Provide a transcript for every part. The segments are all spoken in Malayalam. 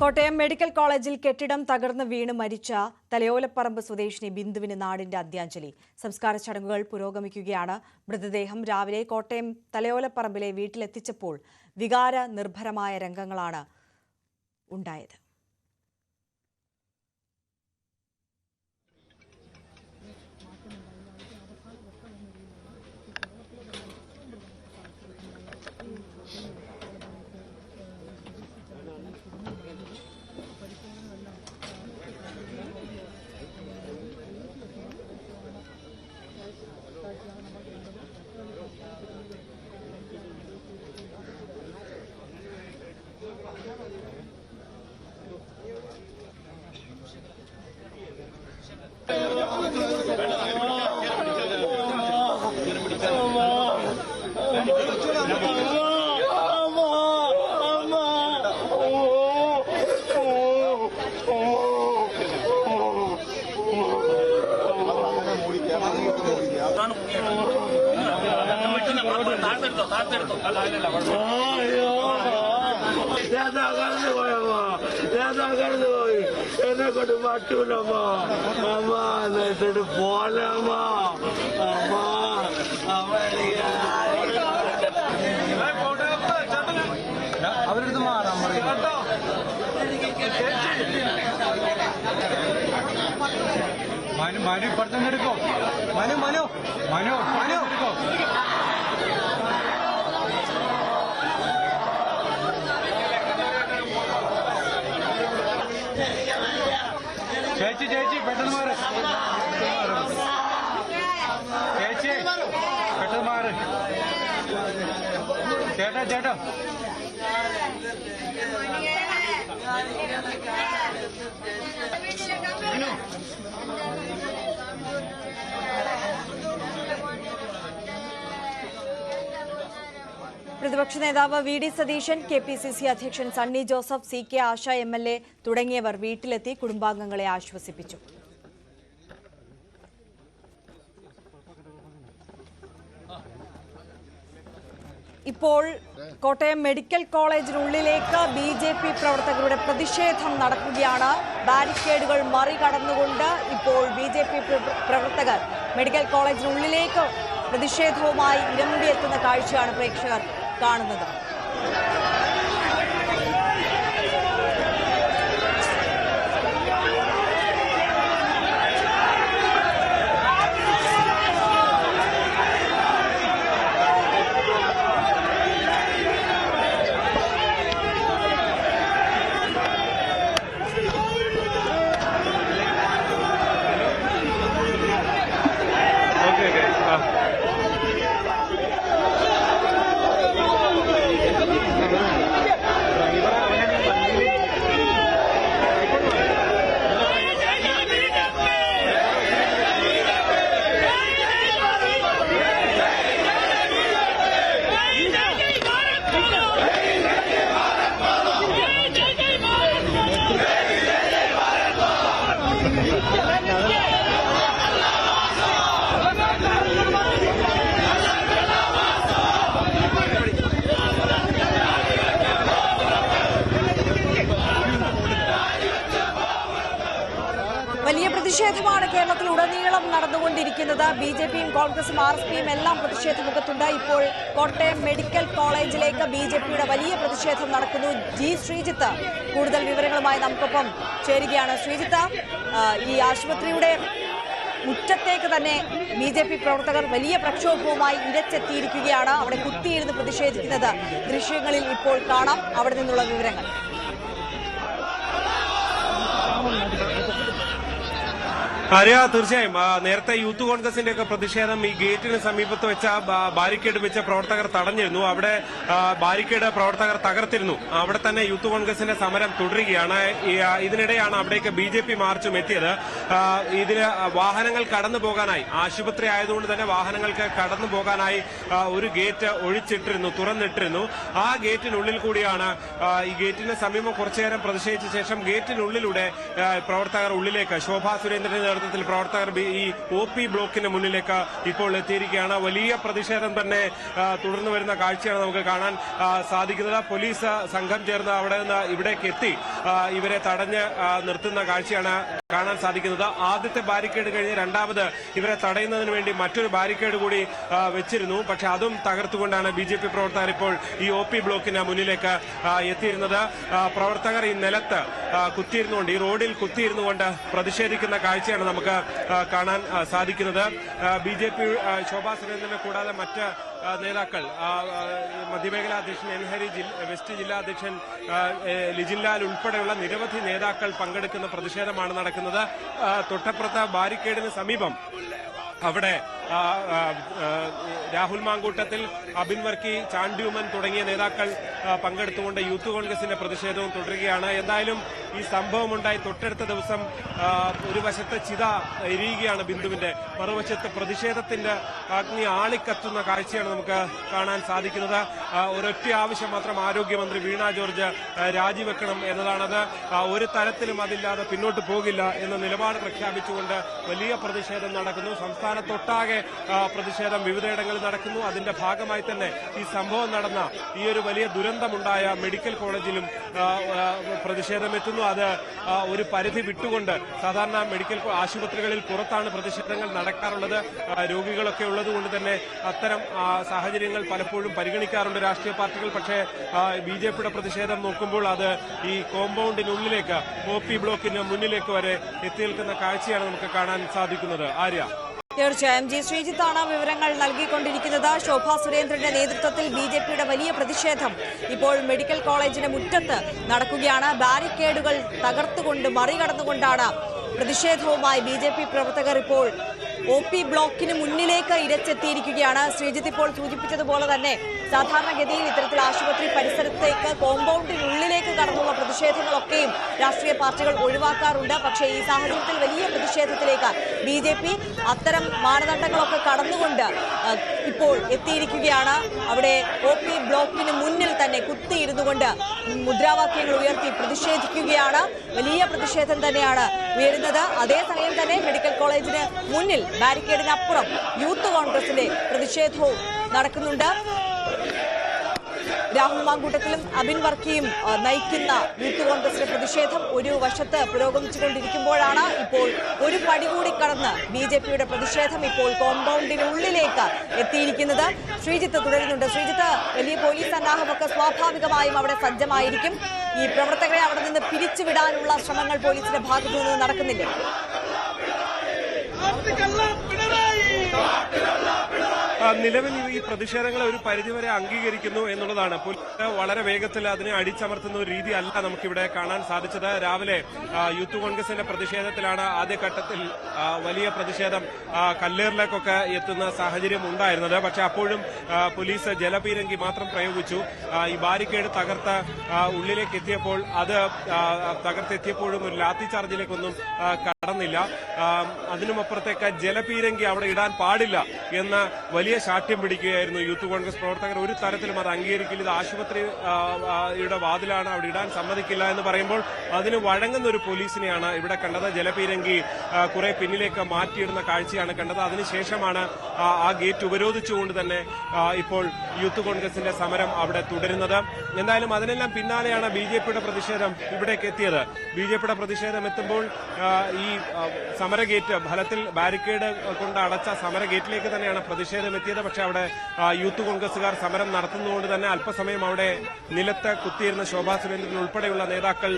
കോട്ടയം മെഡിക്കൽ കോളേജിൽ കെട്ടിടം തകർന്ന് വീണ് മരിച്ച തലയോലപ്പറമ്പ് സ്വദേശിനി ബിന്ദുവിന് നാടിന്റെ അന്ത്യാഞ്ജലി. സംസ്കാര ചടങ്ങുകൾ പുരോഗമിക്കുകയാണ്. മൃതദേഹം രാവിലെ കോട്ടയം തലയോലപ്പറമ്പിലെ വീട്ടിലെത്തിച്ചപ്പോൾ വികാര നിർഭരമായ രംഗങ്ങളാണ് ഉണ്ടായത്. എന്നെ കൊണ്ട് പറ്റൂലമ്മാ അമ്മ എന്നിട്ട് പോലമ്മ അമ്മ അവരെടുത്ത് മാറാൻ പറയും. മനു ഇപ്പുറത്തന്നെ എടുക്കോ. മനു മനു മനു മനു എടുക്കോ. ചേച്ചി ചേച്ചി പെട്ടെന്ന് മാറ്. ചേച്ചി പെട്ടെന്ന് മാറ്. ചേട്ടാ ചേട്ടാ പ്രതിപക്ഷ നേതാവ് വി ഡി സതീശൻ, KPCC അധ്യക്ഷൻ സണ്ണി ജോസഫ്, CK ആശ MLA തുടങ്ങിയവർ വീട്ടിലെത്തി കുടുംബാംഗങ്ങളെ ആശ്വസിപ്പിച്ചു. ഇപ്പോൾ കോട്ടയം മെഡിക്കൽ കോളേജിനുള്ളിലേക്ക് BJP പ്രവർത്തകരുടെ പ്രതിഷേധം നടക്കുകയാണ്. ബാരിക്കേഡുകൾ മറികടന്നുകൊണ്ട് ഇപ്പോൾ BJP പ്രവർത്തകർ മെഡിക്കൽ കോളേജിനുള്ളിലേക്ക് പ്രതിഷേധവുമായി ഇരമ്പിയെത്തുന്ന കാഴ്ചയാണ് പ്രേക്ഷകർ കാണുന്നത്. വലിയ പ്രതിഷേധമാണ് കേരളത്തിലുടനീളം നടന്നുകൊണ്ടിരിക്കുന്നത്. BJPയും കോൺഗ്രസും RSPയും എല്ലാം പ്രതിഷേധമുഖത്തുണ്ട്. ഇപ്പോൾ കോട്ടയം മെഡിക്കൽ കോളേജിലേക്ക് BJPയുടെ വലിയ പ്രതിഷേധം നടക്കുന്നു. G ശ്രീജിത്ത് കൂടുതൽ വിവരങ്ങളുമായി നമുക്കൊപ്പം ചേരുകയാണ്. ശ്രീജിത്ത്, ഈ ആശുപത്രിയുടെ മുറ്റത്തേക്ക് തന്നെ BJP പ്രവർത്തകർ വലിയ പ്രക്ഷോഭവുമായി ഇരച്ചെത്തിയിരിക്കുകയാണ്. അവിടെ കുത്തിയിരുന്ന് പ്രതിഷേധിക്കുന്നത് ദൃശ്യങ്ങളിൽ ഇപ്പോൾ കാണാം. അവിടെ നിന്നുള്ള വിവരങ്ങൾ. തീർച്ചയായും നേരത്തെ യൂത്ത് കോൺഗ്രസിന്റെ ഒക്കെ പ്രതിഷേധം ഈ ഗേറ്റിന് സമീപത്ത് വെച്ച ബാരിക്കേഡ് വെച്ച പ്രവർത്തകർ തടഞ്ഞിരുന്നു. അവിടെ ബാരിക്കേഡ് പ്രവർത്തകർ തകർത്തിരുന്നു. അവിടെ തന്നെ യൂത്ത് കോൺഗ്രസിന്റെ സമരം തുടരുകയാണ്. ഇതിനിടെയാണ് അവിടേക്ക് BJP മാർച്ചും എത്തിയത്. ഇതിന് വാഹനങ്ങൾ കടന്നു പോകാനായി, ആശുപത്രി ആയതുകൊണ്ട് തന്നെ വാഹനങ്ങൾക്ക് കടന്നു പോകാനായി ഒരു ഗേറ്റ് തുറന്നിട്ടിരുന്നു. ആ ഗേറ്റിനുള്ളിൽ കൂടിയാണ് ഈ ഗേറ്റിന് സമീപം കുറച്ചുനേരം പ്രതിഷേധിച്ച ശേഷം ഗേറ്റിനുള്ളിലൂടെ പ്രവർത്തകർ ഉള്ളിലേക്ക്, ശോഭാ സുരേന്ദ്രന്റെ നേതൃത്വത്തിൽ പ്രവർത്തകർ ഈ OP ബ്ലോക്കിന് മുന്നിലേക്ക് ഇപ്പോൾ എത്തിയിരിക്കുകയാണ്. വലിയ പ്രതിഷേധം തന്നെ തുടർന്നു വരുന്ന കാഴ്ചയാണ് നമുക്ക് കാണാൻ സാധിക്കുന്നത്. പോലീസ് സംഘം ചേർന്ന് അവിടെ നിന്ന് ഇവിടേക്ക് എത്തി ഇവരെ തടഞ്ഞ് നിർത്തുന്ന കാഴ്ചയാണ് കാണാൻ സാധിക്കുന്നത്. ആദ്യത്തെ ബാരിക്കേഡ് കഴിഞ്ഞ് രണ്ടാമത് ഇവരെ തടയുന്നതിന് വേണ്ടി മറ്റൊരു ബാരിക്കേഡ് കൂടി വെച്ചിരുന്നു. പക്ഷെ അതും തകർത്തുകൊണ്ടാണ് BJP പ്രവർത്തകർ ഇപ്പോൾ ഈ OP ബ്ലോക്കിന് മുന്നിലേക്ക് എത്തിയിരുന്നത്. പ്രവർത്തകർ ഈ നിലത്ത് കുത്തിയിരുന്നുകൊണ്ട്, ഈ റോഡിൽ കുത്തിയിരുന്നുകൊണ്ട് പ്രതിഷേധിക്കുന്ന കാഴ്ചയാണ് നമുക്ക് കാണാൻ സാധിക്കുന്നത്. BJP ശോഭാ സുരേന്ദ്രനെ കൂടാതെ മറ്റ് നേതാക്കൾ, മധ്യമേഖലാ അധ്യക്ഷൻ N. ഹരി, വെസ്റ്റ് ജില്ലാ അധ്യക്ഷൻ ലിജിൻലാൽ ഉൾപ്പെടെയുള്ള നിരവധി നേതാക്കൾ പങ്കെടുക്കുന്ന പ്രതിഷേധമാണ് നടക്കുന്നത്. തൊട്ടപ്പുറത്ത് ബാരിക്കേഡിന് സമീപം അവിടെ രാഹുൽ മാങ്കൂട്ടത്തിൽ, അബിൻ വർക്കി, ചാണ്ടിയുമൻ തുടങ്ങിയ നേതാക്കൾ പങ്കെടുത്തുകൊണ്ട് യൂത്ത് കോൺഗ്രസിന്റെ പ്രതിഷേധവും തുടരുകയാണ്. എന്തായാലും ഈ സംഭവമുണ്ടായി തൊട്ടടുത്ത ദിവസം ഒരു വശത്ത് ചിത എരിയുകയാണ് ബിന്ദുവിന്റെ, മറുവശത്ത് പ്രതിഷേധത്തിന്റെ അഗ്നി ആളിക്കത്തുന്ന കാഴ്ചയാണ് നമുക്ക് കാണാൻ സാധിക്കുന്നത്. ഒരൊറ്റ ആവശ്യം മാത്രം ആരോഗ്യമന്ത്രി വീണ ജോർജ് രാജിവെക്കണം എന്നതാണത്. ഒരു തരത്തിലും അതില്ലാതെ പിന്നോട്ട് പോകില്ല എന്ന നിലപാട് പ്രഖ്യാപിച്ചുകൊണ്ട് വലിയ പ്രതിഷേധം നടക്കുന്നു. സംസ്ഥാനത്തൊട്ടാകെ പ്രതിഷേധം വിവിധയിടങ്ങളിൽ നടക്കുന്നു. അതിന്റെ ഭാഗമായി തന്നെ ഈ സംഭവം നടന്ന ഈ ഒരു വലിയ ദുരന്തമുണ്ടായ മെഡിക്കൽ കോളേജിലും പ്രതിഷേധം എത്തുന്നു. അത് ഒരു പരിധി വിട്ടുകൊണ്ട്, സാധാരണ മെഡിക്കൽ ആശുപത്രികളിൽ പുറത്താണ് പ്രതിഷേധങ്ങൾ നടക്കാറുള്ളത്. രോഗികളൊക്കെ ഉള്ളതുകൊണ്ട് തന്നെ അത്തരം സാഹചര്യങ്ങൾ പലപ്പോഴും പരിഗണിക്കാറുണ്ട് രാഷ്ട്രീയ പാർട്ടികൾ. പക്ഷേ BJPയുടെ പ്രതിഷേധം നോക്കുമ്പോൾ അത് ഈ കോമ്പൗണ്ടിനുള്ളിലേക്ക്, OP ബ്ലോക്കിന് മുന്നിലേക്ക് വരെ എത്തി നിൽക്കുന്ന കാഴ്ചയാണ് നമുക്ക് കാണാൻ സാധിക്കുന്നത്. ആര്യ, തീർച്ചയായും ജി ശ്രീജിത്താണ് വിവരങ്ങൾ നൽകിക്കൊണ്ടിരിക്കുന്നത്. ശോഭാ സുരേന്ദ്രന്റെ നേതൃത്വത്തിൽ BJPയുടെ വലിയ പ്രതിഷേധം ഇപ്പോൾ മെഡിക്കൽ കോളേജിന് മുറ്റത്ത് നടക്കുകയാണ്. ബാരിക്കേഡുകൾ തകർത്തുകൊണ്ട്, മറികടന്നുകൊണ്ടാണ് പ്രതിഷേധവുമായി BJP പ്രവർത്തകർ ഇപ്പോൾ OP ബ്ലോക്കിന് മുന്നിലേക്ക് ഇരച്ചെത്തിയിരിക്കുകയാണ്. ശ്രീജിത്ത് ഇപ്പോൾ സൂചിപ്പിച്ചതുപോലെ തന്നെ സാധാരണഗതിയിൽ ഇത്തരത്തിൽ ആശുപത്രി പരിസരത്തേക്ക്, കോമ്പൗണ്ടിനുള്ളിലേക്ക് കടന്നുള്ള പ്രതിഷേധങ്ങളൊക്കെയും രാഷ്ട്രീയ പാർട്ടികൾ ഒഴിവാക്കാറുണ്ട്. പക്ഷേ ഈ സാഹചര്യത്തിൽ വലിയ പ്രതിഷേധത്തിലേക്ക് BJP അത്തരം മാനദണ്ഡങ്ങളൊക്കെ കടന്നുകൊണ്ട് ഇപ്പോൾ എത്തിയിരിക്കുകയാണ്. അവിടെ OP ബ്ലോക്കിന് മുന്നിൽ തന്നെ കുത്തിയിരുന്നുകൊണ്ട് മുദ്രാവാക്യങ്ങൾ ഉയർത്തി പ്രതിഷേധിക്കുകയാണ്. വലിയ പ്രതിഷേധം തന്നെയാണ് ഉയരുന്നത്. അതേസമയം തന്നെ മെഡിക്കൽ കോളേജിന് മുന്നിൽ ബാരിക്കേഡിനപ്പുറം യൂത്ത് കോൺഗ്രസിന്റെ പ്രതിഷേധവും നടക്കുന്നുണ്ട്. രാഹുൽ മാങ്കൂട്ടത്തിലും അബിൻ വർക്കിയും നയിക്കുന്ന യൂത്ത് കോൺഗ്രസിന്റെ പ്രതിഷേധം ഒരു വശത്ത് പുരോഗമിച്ചുകൊണ്ടിരിക്കുമ്പോഴാണ് ഇപ്പോൾ ഒരു പടി കൂടി കടന്ന് BJPയുടെ പ്രതിഷേധം ഇപ്പോൾ കോമ്പൗണ്ടിനുള്ളിലേക്ക് എത്തിയിരിക്കുന്നത്. ശ്രീജിത്ത് തുടരുന്നുണ്ട്. ശ്രീജിത്ത്, വലിയ പോലീസ് സന്നാഹമൊക്കെ സ്വാഭാവികമായും അവിടെ സജ്ജമായിരിക്കും. ഈ പ്രവർത്തകരെ അവിടെ നിന്ന് പിരിച്ചുവിടാനുള്ള ശ്രമങ്ങൾ പോലീസിന്റെ ഭാഗത്തു നിന്ന് നടക്കുന്നില്ലേ? നിലവിൽ ഈ പ്രതിഷേധങ്ങളെ ഒരു പരിധിവരെ അംഗീകരിക്കുന്നു എന്നുള്ളതാണ്. പോലീസ് വളരെ വേഗത്തിൽ അതിനെ അടിച്ചമർത്തുന്ന ഒരു രീതി അല്ല നമുക്കിവിടെ കാണാൻ സാധിച്ചത്. രാവിലെ യൂത്ത് കോൺഗ്രസിന്റെ പ്രതിഷേധത്തിലാണ് ആദ്യഘട്ടത്തിൽ വലിയ പ്രതിഷേധം കല്ലേറിലേക്കൊക്കെ എത്തുന്ന സാഹചര്യം ഉണ്ടായിരുന്നത്. പക്ഷെ അപ്പോഴും പോലീസ് ജലപീരങ്കി മാത്രം പ്രയോഗിച്ചു. ഈ ബാരിക്കേഡ് തകർത്ത് ഉള്ളിലേക്ക് എത്തിയപ്പോൾ, അത് തകർത്തെത്തിയപ്പോഴും ഒരു ലാത്തി ചാർജിലേക്കൊന്നും കടന്നില്ല. അതിനുമപ്പുറത്തേക്ക് ജലപീരങ്കി അവിടെ ഇടാൻ പാടില്ല എന്ന വലിയ ശാഠ്യം പിടിക്കുകയായിരുന്നു യൂത്ത് കോൺഗ്രസ് പ്രവർത്തകർ. ഒരു തരത്തിലും അത് അംഗീകരിക്കില്ല, ഇത് ആശുപത്രിയുടെ വാതിലാണ്, അവിടെ ഇടാൻ സമ്മതിക്കില്ല എന്ന് പറയുമ്പോൾ അതിന് വഴങ്ങുന്ന ഒരു പോലീസിനെയാണ് ഇവിടെ കണ്ടത്. ജലപീരങ്കി കുറെ പിന്നിലേക്ക് മാറ്റിയിടുന്ന കാഴ്ചയാണ് കണ്ടത്. അതിനുശേഷമാണ് ആ ഗേറ്റ് ഉപരോധിച്ചുകൊണ്ട് തന്നെ ഇപ്പോൾ യൂത്ത് കോൺഗ്രസിന്റെ സമരം അവിടെ തുടരുന്നത്. എന്തായാലും അതിനെല്ലാം പിന്നാലെയാണ് BJPയുടെ പ്രതിഷേധം ഇവിടേക്ക് എത്തിയത്. BJPയുടെ പ്രതിഷേധം എത്തുമ്പോൾ ഈ സമര ഗേറ്റ്, ഫലത്തിൽ ബാരിക്കേഡ് കൊണ്ട് അടച്ച സമര ഗേറ്റിലേക്ക് തന്നെയാണ് പ്രതിഷേധം എത്തിയത്. പക്ഷെ അവിടെ യൂത്ത് കോൺഗ്രസുകാർ സമരം നടത്തുന്നതുകൊണ്ട് തന്നെ അല്പസമയം അവിടെ നിലത്ത് കുത്തിയിരുന്ന ശോഭാ സുരേന്ദ്രൻ ഉൾപ്പെടെയുള്ള നേതാക്കൾ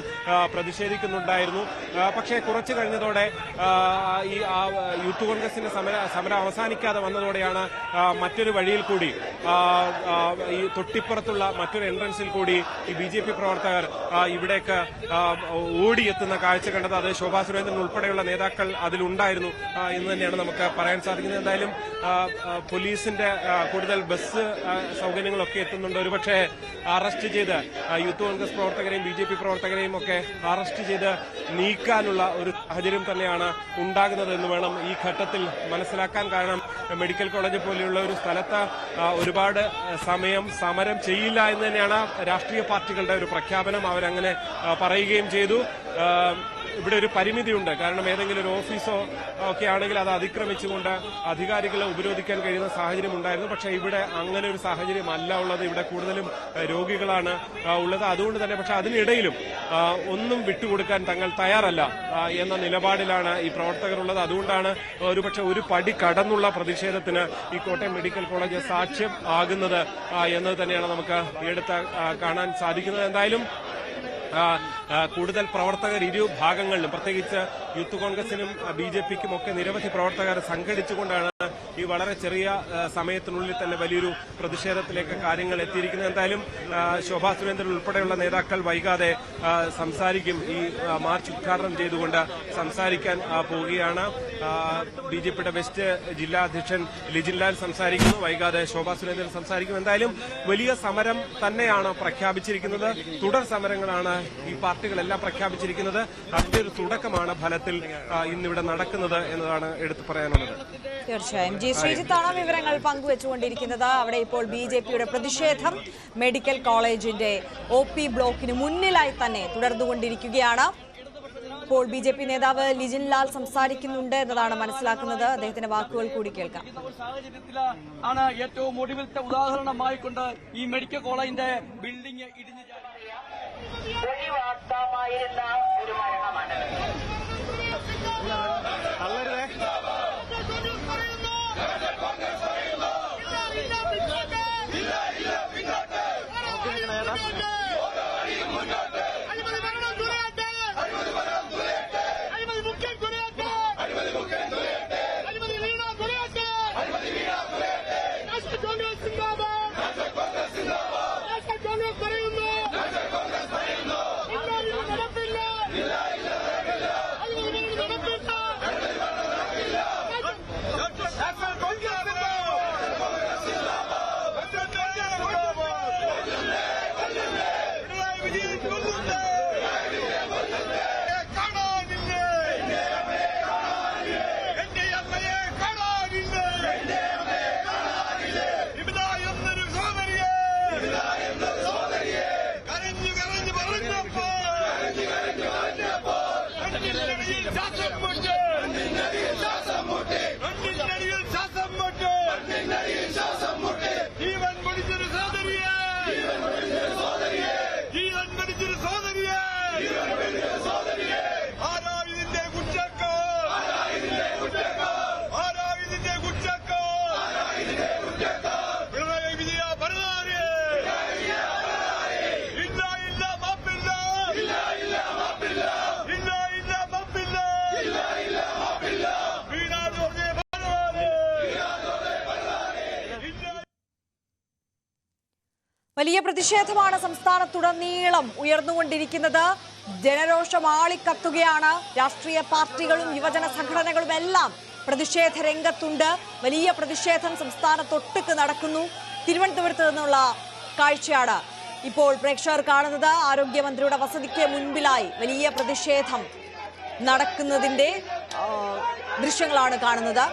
പ്രതിഷേധിക്കുന്നുണ്ടായിരുന്നു. പക്ഷേ കുറച്ചു കഴിഞ്ഞതോടെ ഈ യൂത്ത് കോൺഗ്രസിന്റെ സമരം അവസാനിക്കാതെ വന്നതോടെയാണ് മറ്റൊരു വഴിയിൽ കൂടി, ഈ തൊട്ടിപ്പുറത്തുള്ള മറ്റൊരു എൻട്രൻസിൽ കൂടി ഈ BJP പ്രവർത്തകർ ഇവിടേക്ക് ഓടിയെത്തുന്ന കാഴ്ച കണ്ടത്. അത് ശോഭാ സുരേന്ദ്രൻ ഉൾപ്പെടെയുള്ള നേതാക്കൾ അതിലുണ്ടായിരുന്നു എന്ന് തന്നെയാണ് നമുക്ക് പറയാൻ സാധിക്കുന്നത്. എന്തായാലും പോലീസിന്റെ കൂടുതൽ ബസ് സൗകര്യങ്ങളൊക്കെ എത്തുന്നുണ്ട്. ഒരുപക്ഷെ അറസ്റ്റ് ചെയ്ത് യൂത്ത് കോൺഗ്രസ് പ്രവർത്തകരെയും BJP പ്രവർത്തകരെയും ഒക്കെ അറസ്റ്റ് ചെയ്ത് നീക്കാനുള്ള ഒരു സാഹചര്യം തന്നെയാണ് ഉണ്ടാകുന്നത് എന്ന് വേണം ഈ ഘട്ടത്തിൽ മനസ്സിലാക്കാൻ. കാരണം മെഡിക്കൽ കോളേജ് പോലെയുള്ള ഒരു സ്ഥലത്ത് ഒരുപാട് സമയം സമരം ചെയ്യില്ല എന്ന് തന്നെയാണ് രാഷ്ട്രീയ പാർട്ടികളുടെ ഒരു പ്രഖ്യാപനം. അവരങ്ങനെ പറയുകയും ചെയ്തു. ഇവിടെ ഒരു പരിമിതിയുണ്ട്. കാരണം ഏതെങ്കിലും ഒരു ഓഫീസോ ഒക്കെ ആണെങ്കിൽ അത് അതിക്രമിച്ചുകൊണ്ട് അധികാരികളെ ഉപരോധിക്കാൻ കഴിയുന്ന സാഹചര്യം ഉണ്ടായിരുന്നു. പക്ഷേ ഇവിടെ അങ്ങനെ ഒരു സാഹചര്യം അല്ല ഉള്ളത്. ഇവിടെ കൂടുതലും രോഗികളാണ് ഉള്ളത്. അതുകൊണ്ട് തന്നെ പക്ഷെ അതിനിടയിലും ഒന്നും വിട്ടുകൊടുക്കാൻ തങ്ങൾ തയ്യാറല്ല എന്ന നിലപാടിലാണ് ഈ പ്രവർത്തകരുള്ളത്. അതുകൊണ്ടാണ് ഒരുപക്ഷെ ഒരു പടി കടന്നുള്ള പ്രതിഷേധത്തിന് ഈ കോട്ടയം മെഡിക്കൽ കോളേജ് സാക്ഷ്യം ആകുന്നത് എന്നത് തന്നെയാണ് നമുക്ക് എടുത്ത് കാണാൻ സാധിക്കുന്നത്. എന്തായാലും കൂടുതൽ പ്രവർത്തകർ ഇരു ഭാഗങ്ങളിലും, പ്രത്യേകിച്ച് യൂത്ത് കോൺഗ്രസിനും BJPക്കും ഒക്കെ നിരവധി പ്രവർത്തകർ സംഘടിച്ചുകൊണ്ടാണ് ഈ വളരെ ചെറിയ സമയത്തിനുള്ളിൽ തന്നെ വലിയൊരു പ്രതിഷേധത്തിലേക്ക് കാര്യങ്ങൾ എത്തിയിരിക്കുന്നത്. എന്തായാലും ശോഭാ സുരേന്ദ്രൻ ഉൾപ്പെടെയുള്ള നേതാക്കൾ വൈകാതെ സംസാരിക്കും. ഈ മാർച്ച് ഉദ്ഘാടനം ചെയ്തുകൊണ്ട് സംസാരിക്കാൻ പോവുകയാണ്. BJPയുടെ വെസ്റ്റ് ജില്ലാ അധ്യക്ഷൻ ലിജിൻലാൽ സംസാരിക്കുന്നു. വൈകാതെ ശോഭാ സുരേന്ദ്രൻ സംസാരിക്കും. എന്തായാലും വലിയ സമരം തന്നെയാണ് പ്രഖ്യാപിച്ചിരിക്കുന്നത്. തുടർ സമരങ്ങളാണ് ഈ പാർട്ടികളെല്ലാം പ്രഖ്യാപിച്ചിരിക്കുന്നത്. അതിന്റെ ഒരു തുടക്കമാണ് ഫലത്തിൽ ഇന്നിവിടെ നടക്കുന്നത് എന്നതാണ് എടുത്തു പറയാനുള്ളത്. തീർച്ചയായും ജി ശ്രീജിത്താണ് വിവരങ്ങൾ പങ്കുവെച്ചുകൊണ്ടിരിക്കുന്നത്. അവിടെ ഇപ്പോൾ BJPയുടെ പ്രതിഷേധം മെഡിക്കൽ കോളേജിന്റെ OP ബ്ലോക്കിന് മുന്നിലായി തന്നെ തുടർന്നുകൊണ്ടിരിക്കുകയാണ്. ഇപ്പോൾ BJP നേതാവ് ലിജിൻലാൽ സംസാരിക്കുന്നുണ്ട് എന്നതാണ് മനസ്സിലാക്കുന്നത്. അദ്ദേഹത്തിന്റെ വാക്കുകൾ കൂടി കേൾക്കാം. സാഹചര്യത്തിലാണ് ഏറ്റവും ഒടുവിലത്തെ ഉദാഹരണമായിക്കൊണ്ട് ഈ മെഡിക്കൽ കോളേജിന്റെ ബിൽഡിംഗ് ഇടിഞ്ഞു ഒഴിവാക്കാമായിരുന്ന ഒരു മരണമാണ്. വലിയ പ്രതിഷേധമാണ് സംസ്ഥാനത്തുടനീളം ഉയർന്നുകൊണ്ടിരിക്കുന്നത്. ജനരോഷം ആളിക്കത്തുകയാണ്. രാഷ്ട്രീയ പാർട്ടികളും യുവജന സംഘടനകളും എല്ലാം പ്രതിഷേധ രംഗത്തുണ്ട്. വലിയ പ്രതിഷേധം സംസ്ഥാനത്തൊട്ടുക്ക് നടക്കുന്നു. തിരുവനന്തപുരത്ത് നിന്നുള്ള കാഴ്ചയാണ് ഇപ്പോൾ പ്രേക്ഷകർ കാണുന്നത്. ആരോഗ്യമന്ത്രിയുടെ വസതിക്ക് മുൻപിലായി വലിയ പ്രതിഷേധം നടക്കുന്നതിന്റെ ദൃശ്യങ്ങളാണ് കാണുന്നത്.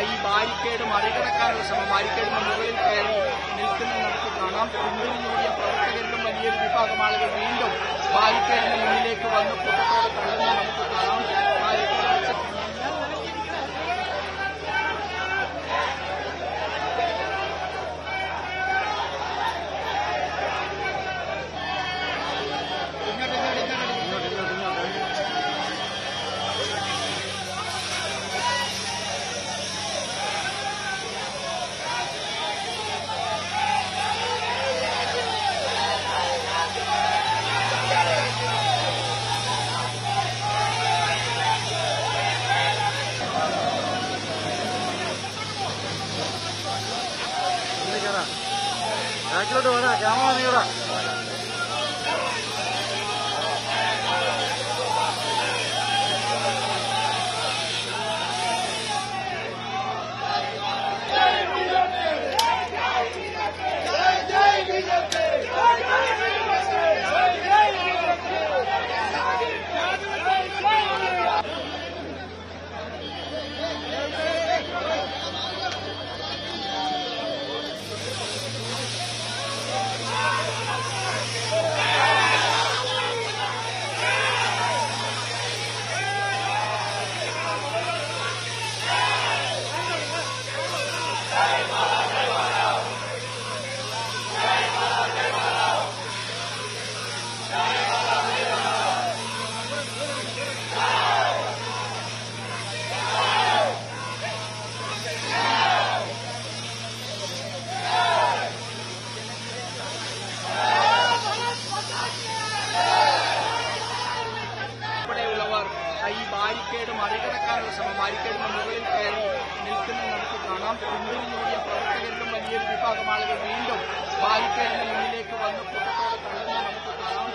ഈ ബാരിക്കേഡ് മറികടക്കാനുള്ള ശ്രമം, ബാരിക്കേഡിന് മുകളിൽ കയറി നിൽക്കുന്ന നമുക്ക് കാണാം. പിന്തുണയോടിയ പ്രവർത്തകരിലും വലിയൊരു വിഭാഗം ആളുകൾ വീണ്ടും ബാരിക്കേഡിന് മുന്നിലേക്ക് വന്ന് കൂട്ടത്തോടെ തള്ളുന്ന നമുക്ക് കാണാം. ഈ ബാരിക്കേഡ് മറികടക്കാനുള്ള ശ്രമം ബാരിക്കേഡിന് മുകളിൽ കയറി നിൽക്കുന്നത് നമുക്ക് കാണാം. പിന്തുണ നേടിയ പ്രവർത്തകരിലും വലിയൊരു വിഭാഗം ആളുകൾ വീണ്ടും ബാരിക്കേഡിന് മുന്നിലേക്ക് വന്ന് കൂട്ടത്തോടെ തള്ളുന്നത് നമുക്ക് കാണാം.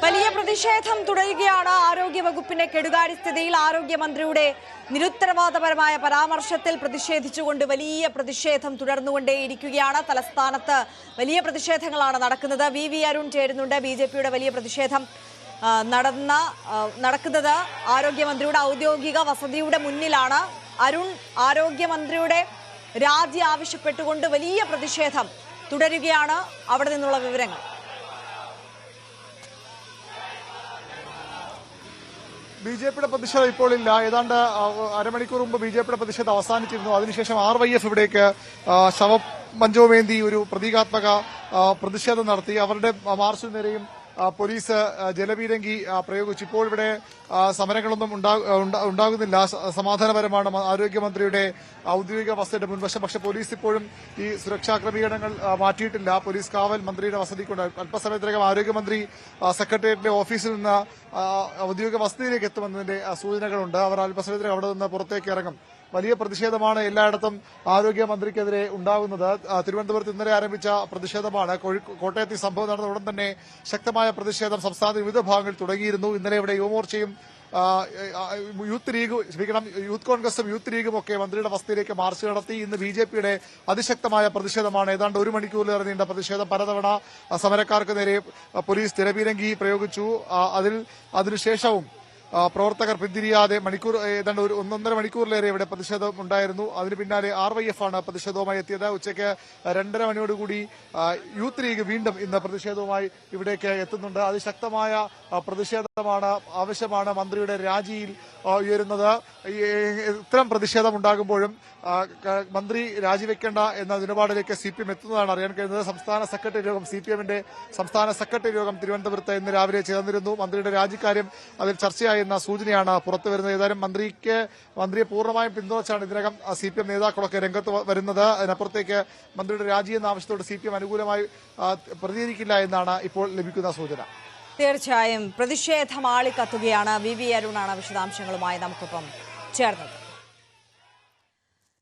വലിയ പ്രതിഷേധം തുടരുകയാണ്. ആരോഗ്യവകുപ്പിന്റെ കെടുകാര്യസ്ഥതയിൽ ആരോഗ്യമന്ത്രിയുടെ നിരുത്തരവാദപരമായ പരാമർശത്തിൽ പ്രതിഷേധിച്ചുകൊണ്ട് വലിയ പ്രതിഷേധം തുടർന്നുകൊണ്ടേയിരിക്കുകയാണ്. തലസ്ഥാനത്ത് വലിയ പ്രതിഷേധങ്ങളാണ് നടക്കുന്നത്. വി അരുൺ ചേരുന്നുണ്ട്. ബിജെപിയുടെ വലിയ പ്രതിഷേധം നടക്കുന്നത് ആരോഗ്യമന്ത്രിയുടെ ഔദ്യോഗിക വസതിയുടെ മുന്നിലാണ്. അരുൺ, ആരോഗ്യമന്ത്രിയുടെ രാജി ആവശ്യപ്പെട്ടുകൊണ്ട് വലിയ പ്രതിഷേധം തുടരുകയാണ്. അവിടെ നിന്നുള്ള വിവരങ്ങൾ. ബിജെപിയുടെ പ്രതിഷേധം ഇപ്പോൾ ഇല്ല. ഏതാണ്ട് അരമണിക്കൂർ മുമ്പ് ബിജെപിയുടെ പ്രതിഷേധം അവസാനിച്ചിരുന്നു. അതിനുശേഷം RYF ഇവിടേക്ക് ശവമഞ്ചവുമേന്തി ഒരു പ്രതീകാത്മക പ്രതിഷേധം നടത്തി. അവരുടെ മാർച്ചിന് നേരെയും പോലീസ് ജലപീരങ്കി പ്രയോഗിച്ചു. ഇപ്പോൾ ഇവിടെ സമരങ്ങളൊന്നും ഉണ്ടാകുന്നില്ല. സമാധാനപരമാണ് ആരോഗ്യമന്ത്രിയുടെ ഔദ്യോഗിക വസതിയുടെ മുൻവശം. പക്ഷേ പോലീസ് ഇപ്പോഴും ഈ സുരക്ഷാ ക്രമീകരണങ്ങൾ മാറ്റിയിട്ടില്ല. പോലീസ് കാവൽ മന്ത്രിയുടെ വസതിക്കുണ്ട്. അല്പസമയത്തിനകം ആരോഗ്യമന്ത്രി സെക്രട്ടേറിയറ്റിലെ ഓഫീസിൽ നിന്ന് ഔദ്യോഗിക വസതിയിലേക്ക് എത്തുമെന്നതിന്റെ സൂചനകളുണ്ട്. അവർ അല്പസമയത്തിനകം അവിടെ നിന്ന് പുറത്തേക്ക് ഇറങ്ങും. വലിയ പ്രതിഷേധമാണ് എല്ലായിടത്തും ആരോഗ്യമന്ത്രിക്കെതിരെ ഉണ്ടാകുന്നത്. തിരുവനന്തപുരത്ത് ഇന്നലെ ആരംഭിച്ച പ്രതിഷേധമാണ്. കോട്ടയത്ത് സംഭവം നടന്ന ഉടൻ തന്നെ ശക്തമായ പ്രതിഷേധം സംസ്ഥാനത്ത് വിവിധ ഭാഗങ്ങളിൽ തുടങ്ങിയിരുന്നു. ഇന്നലെ ഇവിടെ യുവമോർച്ചയും യൂത്ത് കോൺഗ്രസും യൂത്ത് ലീഗും ഒക്കെ മന്ത്രിയുടെ വസതിയിലേക്ക് മാർച്ച് നടത്തി. ഇന്ന് ബിജെപിയുടെ അതിശക്തമായ പ്രതിഷേധമാണ്. ഏതാണ്ട് ഒരു മണിക്കൂറിലേറെ നീണ്ട പ്രതിഷേധം. പലതവണ സമരക്കാർക്ക് നേരെ പോലീസ് ജലപീരങ്കി പ്രയോഗിച്ചു. അതിനുശേഷവും പ്രവർത്തകർ പിന്തിരിയാതെ ഏതാണ്ട് ഒരു 1.5 മണിക്കൂറിലേറെ ഇവിടെ പ്രതിഷേധം ഉണ്ടായിരുന്നു. അതിന് പിന്നാലെ RYF ആണ് പ്രതിഷേധവുമായി എത്തിയത്. ഉച്ചയ്ക്ക് 2:30 മണിയോടുകൂടി യൂത്ത് ലീഗ് വീണ്ടും ഇന്ന് പ്രതിഷേധവുമായി ഇവിടേക്ക് എത്തുന്നുണ്ട്. അതിശക്തമായ പ്രതിഷേധമാണ്, ആവശ്യമാണ് മന്ത്രിയുടെ രാജിയിൽ ഉയരുന്നത്. ഇത്തരം പ്രതിഷേധം ഉണ്ടാകുമ്പോഴും മന്ത്രി രാജിവെക്കേണ്ട എന്ന നിലപാടിലേക്ക് CPM എത്തുന്നതാണ് അറിയാൻ കഴിയുന്നത്. സംസ്ഥാന സെക്രട്ടറി യോഗം CPMന്റെ സംസ്ഥാന സെക്രട്ടറി യോഗം തിരുവനന്തപുരത്ത് ഇന്ന് രാവിലെ ചേർന്നിരുന്നു. മന്ത്രിയുടെ രാജിക്കാര്യം അതിൽ ചർച്ചയായെന്ന സൂചനയാണ് പുറത്തുവരുന്നത്. ഏതായാലും മന്ത്രിയെ പൂർണ്ണമായും പിന്തുണച്ചാണ് ഇതിനകം CPM നേതാക്കളൊക്കെ രംഗത്ത് വരുന്നത്. അതിനപ്പുറത്തേക്ക് മന്ത്രിയുടെ രാജി എന്ന ആവശ്യത്തോട് CPM അനുകൂലമായി പ്രതികരിക്കില്ല എന്നാണ് ഇപ്പോൾ ലഭിക്കുന്ന സൂചന. തീർച്ചയായും പ്രതിഷേധം ആളിക്കത്തുകയാണ്. വി അരുണാണ് വിശദാംശങ്ങളുമായി നമുക്കൊപ്പം ചേർന്നത്.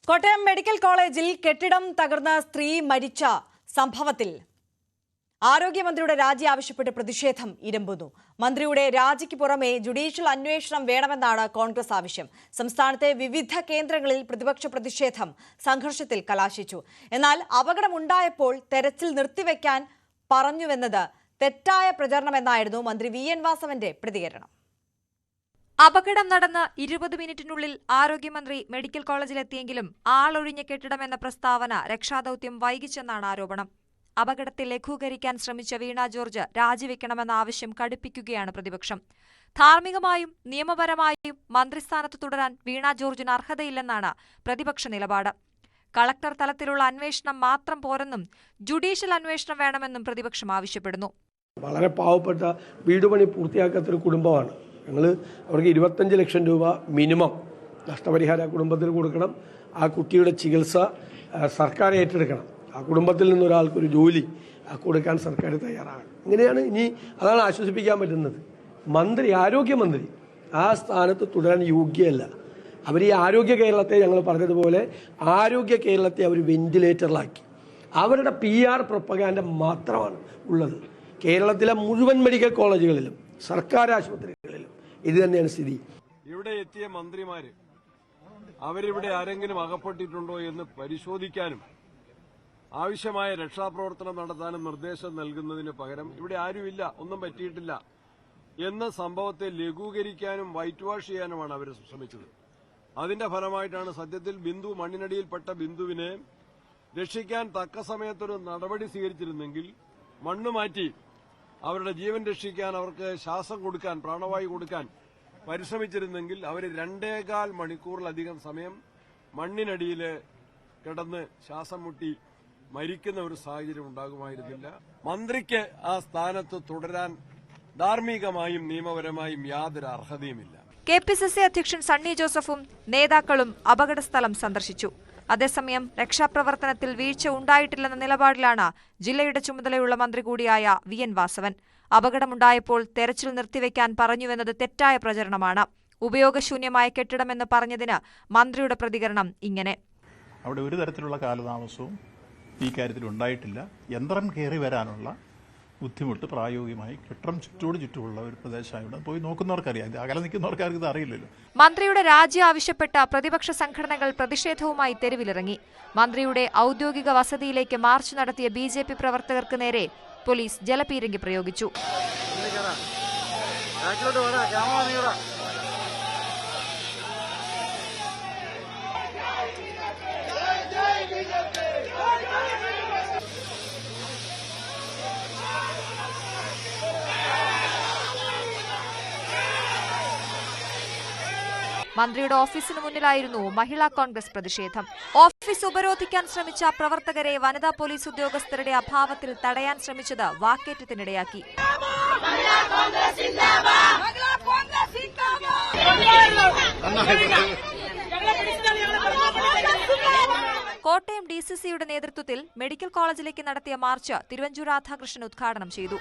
കോട്ടയം മെഡിക്കൽ കോളേജിൽ കെട്ടിടം തകർന്ന സ്ത്രീ മരിച്ച സംഭവത്തിൽ ആരോഗ്യമന്ത്രിയുടെ രാജി ആവശ്യപ്പെട്ട് പ്രതിഷേധം ഇരമ്പുന്നു. മന്ത്രിയുടെ രാജിക്ക് പുറമെ ജുഡീഷ്യൽ അന്വേഷണം വേണമെന്നാണ് കോൺഗ്രസ് ആവശ്യം. സംസ്ഥാനത്തെ വിവിധ കേന്ദ്രങ്ങളിൽ പ്രതിപക്ഷ പ്രതിഷേധം സംഘർഷത്തിൽ കലാശിച്ചു. എന്നാൽ അപകടമുണ്ടായപ്പോൾ തെരച്ചിൽ നിർത്തിവെക്കാൻ പറഞ്ഞുവെന്നത് തെറ്റായ പ്രചരണമെന്നായിരുന്നു മന്ത്രി VN വാസവന്റെ പ്രതികരണം. അപകടം നടന്ന് 20 മിനിറ്റിനുള്ളിൽ ആരോഗ്യമന്ത്രി മെഡിക്കൽ കോളേജിലെത്തിയെങ്കിലും ആളൊഴിഞ്ഞ കെട്ടിടമെന്ന പ്രസ്താവന രക്ഷാദൌത്യം വൈകിച്ചെന്നാണ് ആരോപണം. അപകടത്തെ ലഘൂകരിക്കാൻ ശ്രമിച്ച വീണ ജോർജ് രാജിവെക്കണമെന്ന ആവശ്യം കടുപ്പിക്കുകയാണ് പ്രതിപക്ഷം. ധാർമ്മികമായും നിയമപരമായും മന്ത്രിസ്ഥാനത്ത് തുടരാൻ വീണ ജോർജിന് അർഹതയില്ലെന്നാണ് പ്രതിപക്ഷ നിലപാട്. കളക്ടർ തലത്തിലുള്ള അന്വേഷണം മാത്രം പോരെന്നും ജുഡീഷ്യൽ അന്വേഷണം വേണമെന്നും പ്രതിപക്ഷം ആവശ്യപ്പെടുന്നു. വളരെ പാവപ്പെട്ട വീട് പണി പൂർത്തിയാക്കാത്തൊരു കുടുംബമാണ്. ഞങ്ങൾ അവർക്ക് 25 ലക്ഷം രൂപ മിനിമം നഷ്ടപരിഹാരം ആ കുടുംബത്തിന് കൊടുക്കണം. ആ കുട്ടിയുടെ ചികിത്സ സർക്കാർ ഏറ്റെടുക്കണം. ആ കുടുംബത്തിൽ നിന്നൊരാൾക്കൊരു ജോലി കൊടുക്കാൻ സർക്കാർ തയ്യാറാകണം. ഇങ്ങനെയാണ് ഇനി അതാണ് ആശ്വസിപ്പിക്കാൻ പറ്റുന്നത്. ആരോഗ്യമന്ത്രി ആ സ്ഥാനത്ത് തുടരാൻ യോഗ്യമല്ല. അവർ ഈ ആരോഗ്യ കേരളത്തെ ഞങ്ങൾ പറഞ്ഞതുപോലെ ആരോഗ്യ കേരളത്തെ അവർ വെന്റിലേറ്ററിലാക്കി. അവരുടെ PR പ്രൊപ്പഗാൻഡ മാത്രമാണ് ഉള്ളത്. കേരളത്തിലെ മുഴുവൻ മെഡിക്കൽ കോളേജുകളിലും സർക്കാർ ആശുപത്രികളിലും ഇത് തന്നെയാണ് സ്ഥിതി. ഇവിടെ എത്തിയ മന്ത്രിമാര് അവരിവിടെ ആരെങ്കിലും അകപ്പെട്ടിട്ടുണ്ടോ എന്ന് പരിശോധിക്കാനും ആവശ്യമായ രക്ഷാപ്രവർത്തനം നടത്താനും നിർദ്ദേശം നൽകുന്നതിന് പകരം ഇവിടെ ആരുമില്ല, ഒന്നും പറ്റിയിട്ടില്ല എന്ന സംഭവത്തെ ലഘൂകരിക്കാനും വൈറ്റ് വാഷ് ചെയ്യാനുമാണ് അവർ ശ്രമിച്ചത്. അതിന്റെ ഫലമായിട്ടാണ് സത്യത്തിൽ മണ്ണിനടിയിൽപ്പെട്ട ബിന്ദുവിനെ രക്ഷിക്കാൻ തക്ക സമയത്തൊരു നടപടി സ്വീകരിച്ചിരുന്നെങ്കിൽ മണ്ണ് മാറ്റി അവരുടെ ജീവൻ രക്ഷിക്കാൻ, അവർക്ക് ശ്വാസം കൊടുക്കാൻ, പ്രാണവായു കൊടുക്കാൻ പരിശ്രമിച്ചിരുന്നെങ്കിൽ അവർ 2.25 മണിക്കൂറിലധികം സമയം മണ്ണിനടിയിൽ കിടന്ന് ശ്വാസം മുട്ടി മരിക്കുന്ന ഒരു സാഹചര്യം ഉണ്ടാകുമായിരുന്നില്ല. മന്ത്രിക്ക് ആ സ്ഥാനത്ത് തുടരാൻ ധാർമ്മികമായും നിയമപരമായും യാതൊരു അർഹതയുമില്ല. KPCC അധ്യക്ഷൻ സണ്ണി ജോസഫും നേതാക്കളും അപകടസ്ഥലം സന്ദർശിച്ചു. അതേസമയം രക്ഷാപ്രവർത്തനത്തിൽ വീഴ്ച ഉണ്ടായിട്ടില്ലെന്ന നിലപാടിലാണ് ജില്ലയുടെ ചുമതലയുള്ള മന്ത്രി കൂടിയായ VN വാസവൻ. അപകടമുണ്ടായപ്പോൾ തെരച്ചിൽ നിർത്തിവെക്കാൻ പറഞ്ഞുവെന്നത് തെറ്റായ പ്രചരണമാണ്. ഉപയോഗശൂന്യമായ കെട്ടിടമെന്ന് പറഞ്ഞതിന് മന്ത്രിയുടെ പ്രതികരണം ഇങ്ങനെ: അവിടെ ഒരു തരത്തിലുള്ള കാലതാമസവും ഈ കാര്യത്തിൽ ഉണ്ടായിട്ടില്ല. യന്ത്രം കയറി വരാനുള്ള ബുദ്ധിമുട്ട് പ്രായോഗികമായി കെട്ടിടം ചുറ്റുമുള്ള ഒരു പ്രദേശമായിട്ട് പോയി നോക്കുന്നവർക്കറിയാം. ഇത് അകലെ നിൽക്കുന്നവർക്കാർക്ക് ഇത് അറിയില്ലല്ലോ. മന്ത്രിയുടെ രാജി ആവശ്യപ്പെട്ട പ്രതിപക്ഷ സംഘടനകൾ പ്രതിഷേധവുമായി തെരുവിലിറങ്ങി. മന്ത്രിയുടെ ഔദ്യോഗിക വസതിയിലേക്ക് മാർച്ച് നടത്തിയ BJP പ്രവർത്തകർക്ക് നേരെ പോലീസ് ജലപീരങ്കി പ്രയോഗിച്ചു. മന്ത്രിയുടെ ഓഫീസിന് മുന്നിലായിരുന്നു മഹിളാ കോൺഗ്രസ് പ്രതിഷേധം. ഓഫീസ് ഉപരോധിക്കാൻ ശ്രമിച്ച പ്രവർത്തകരെ വനിതാ പോലീസ് ഉദ്യോഗസ്ഥരുടെ അഭാവത്തിൽ തടയാൻ ശ്രമിച്ചത് വാക്കേറ്റത്തിനിടയാക്കി. കോട്ടയം DCCയുടെ നേതൃത്വത്തിൽ മെഡിക്കൽ കോളേജിലേക്ക് നടത്തിയ മാർച്ച് തിരുവഞ്ചൂർ രാധാകൃഷ്ണൻ ഉദ്ഘാടനം ചെയ്തു.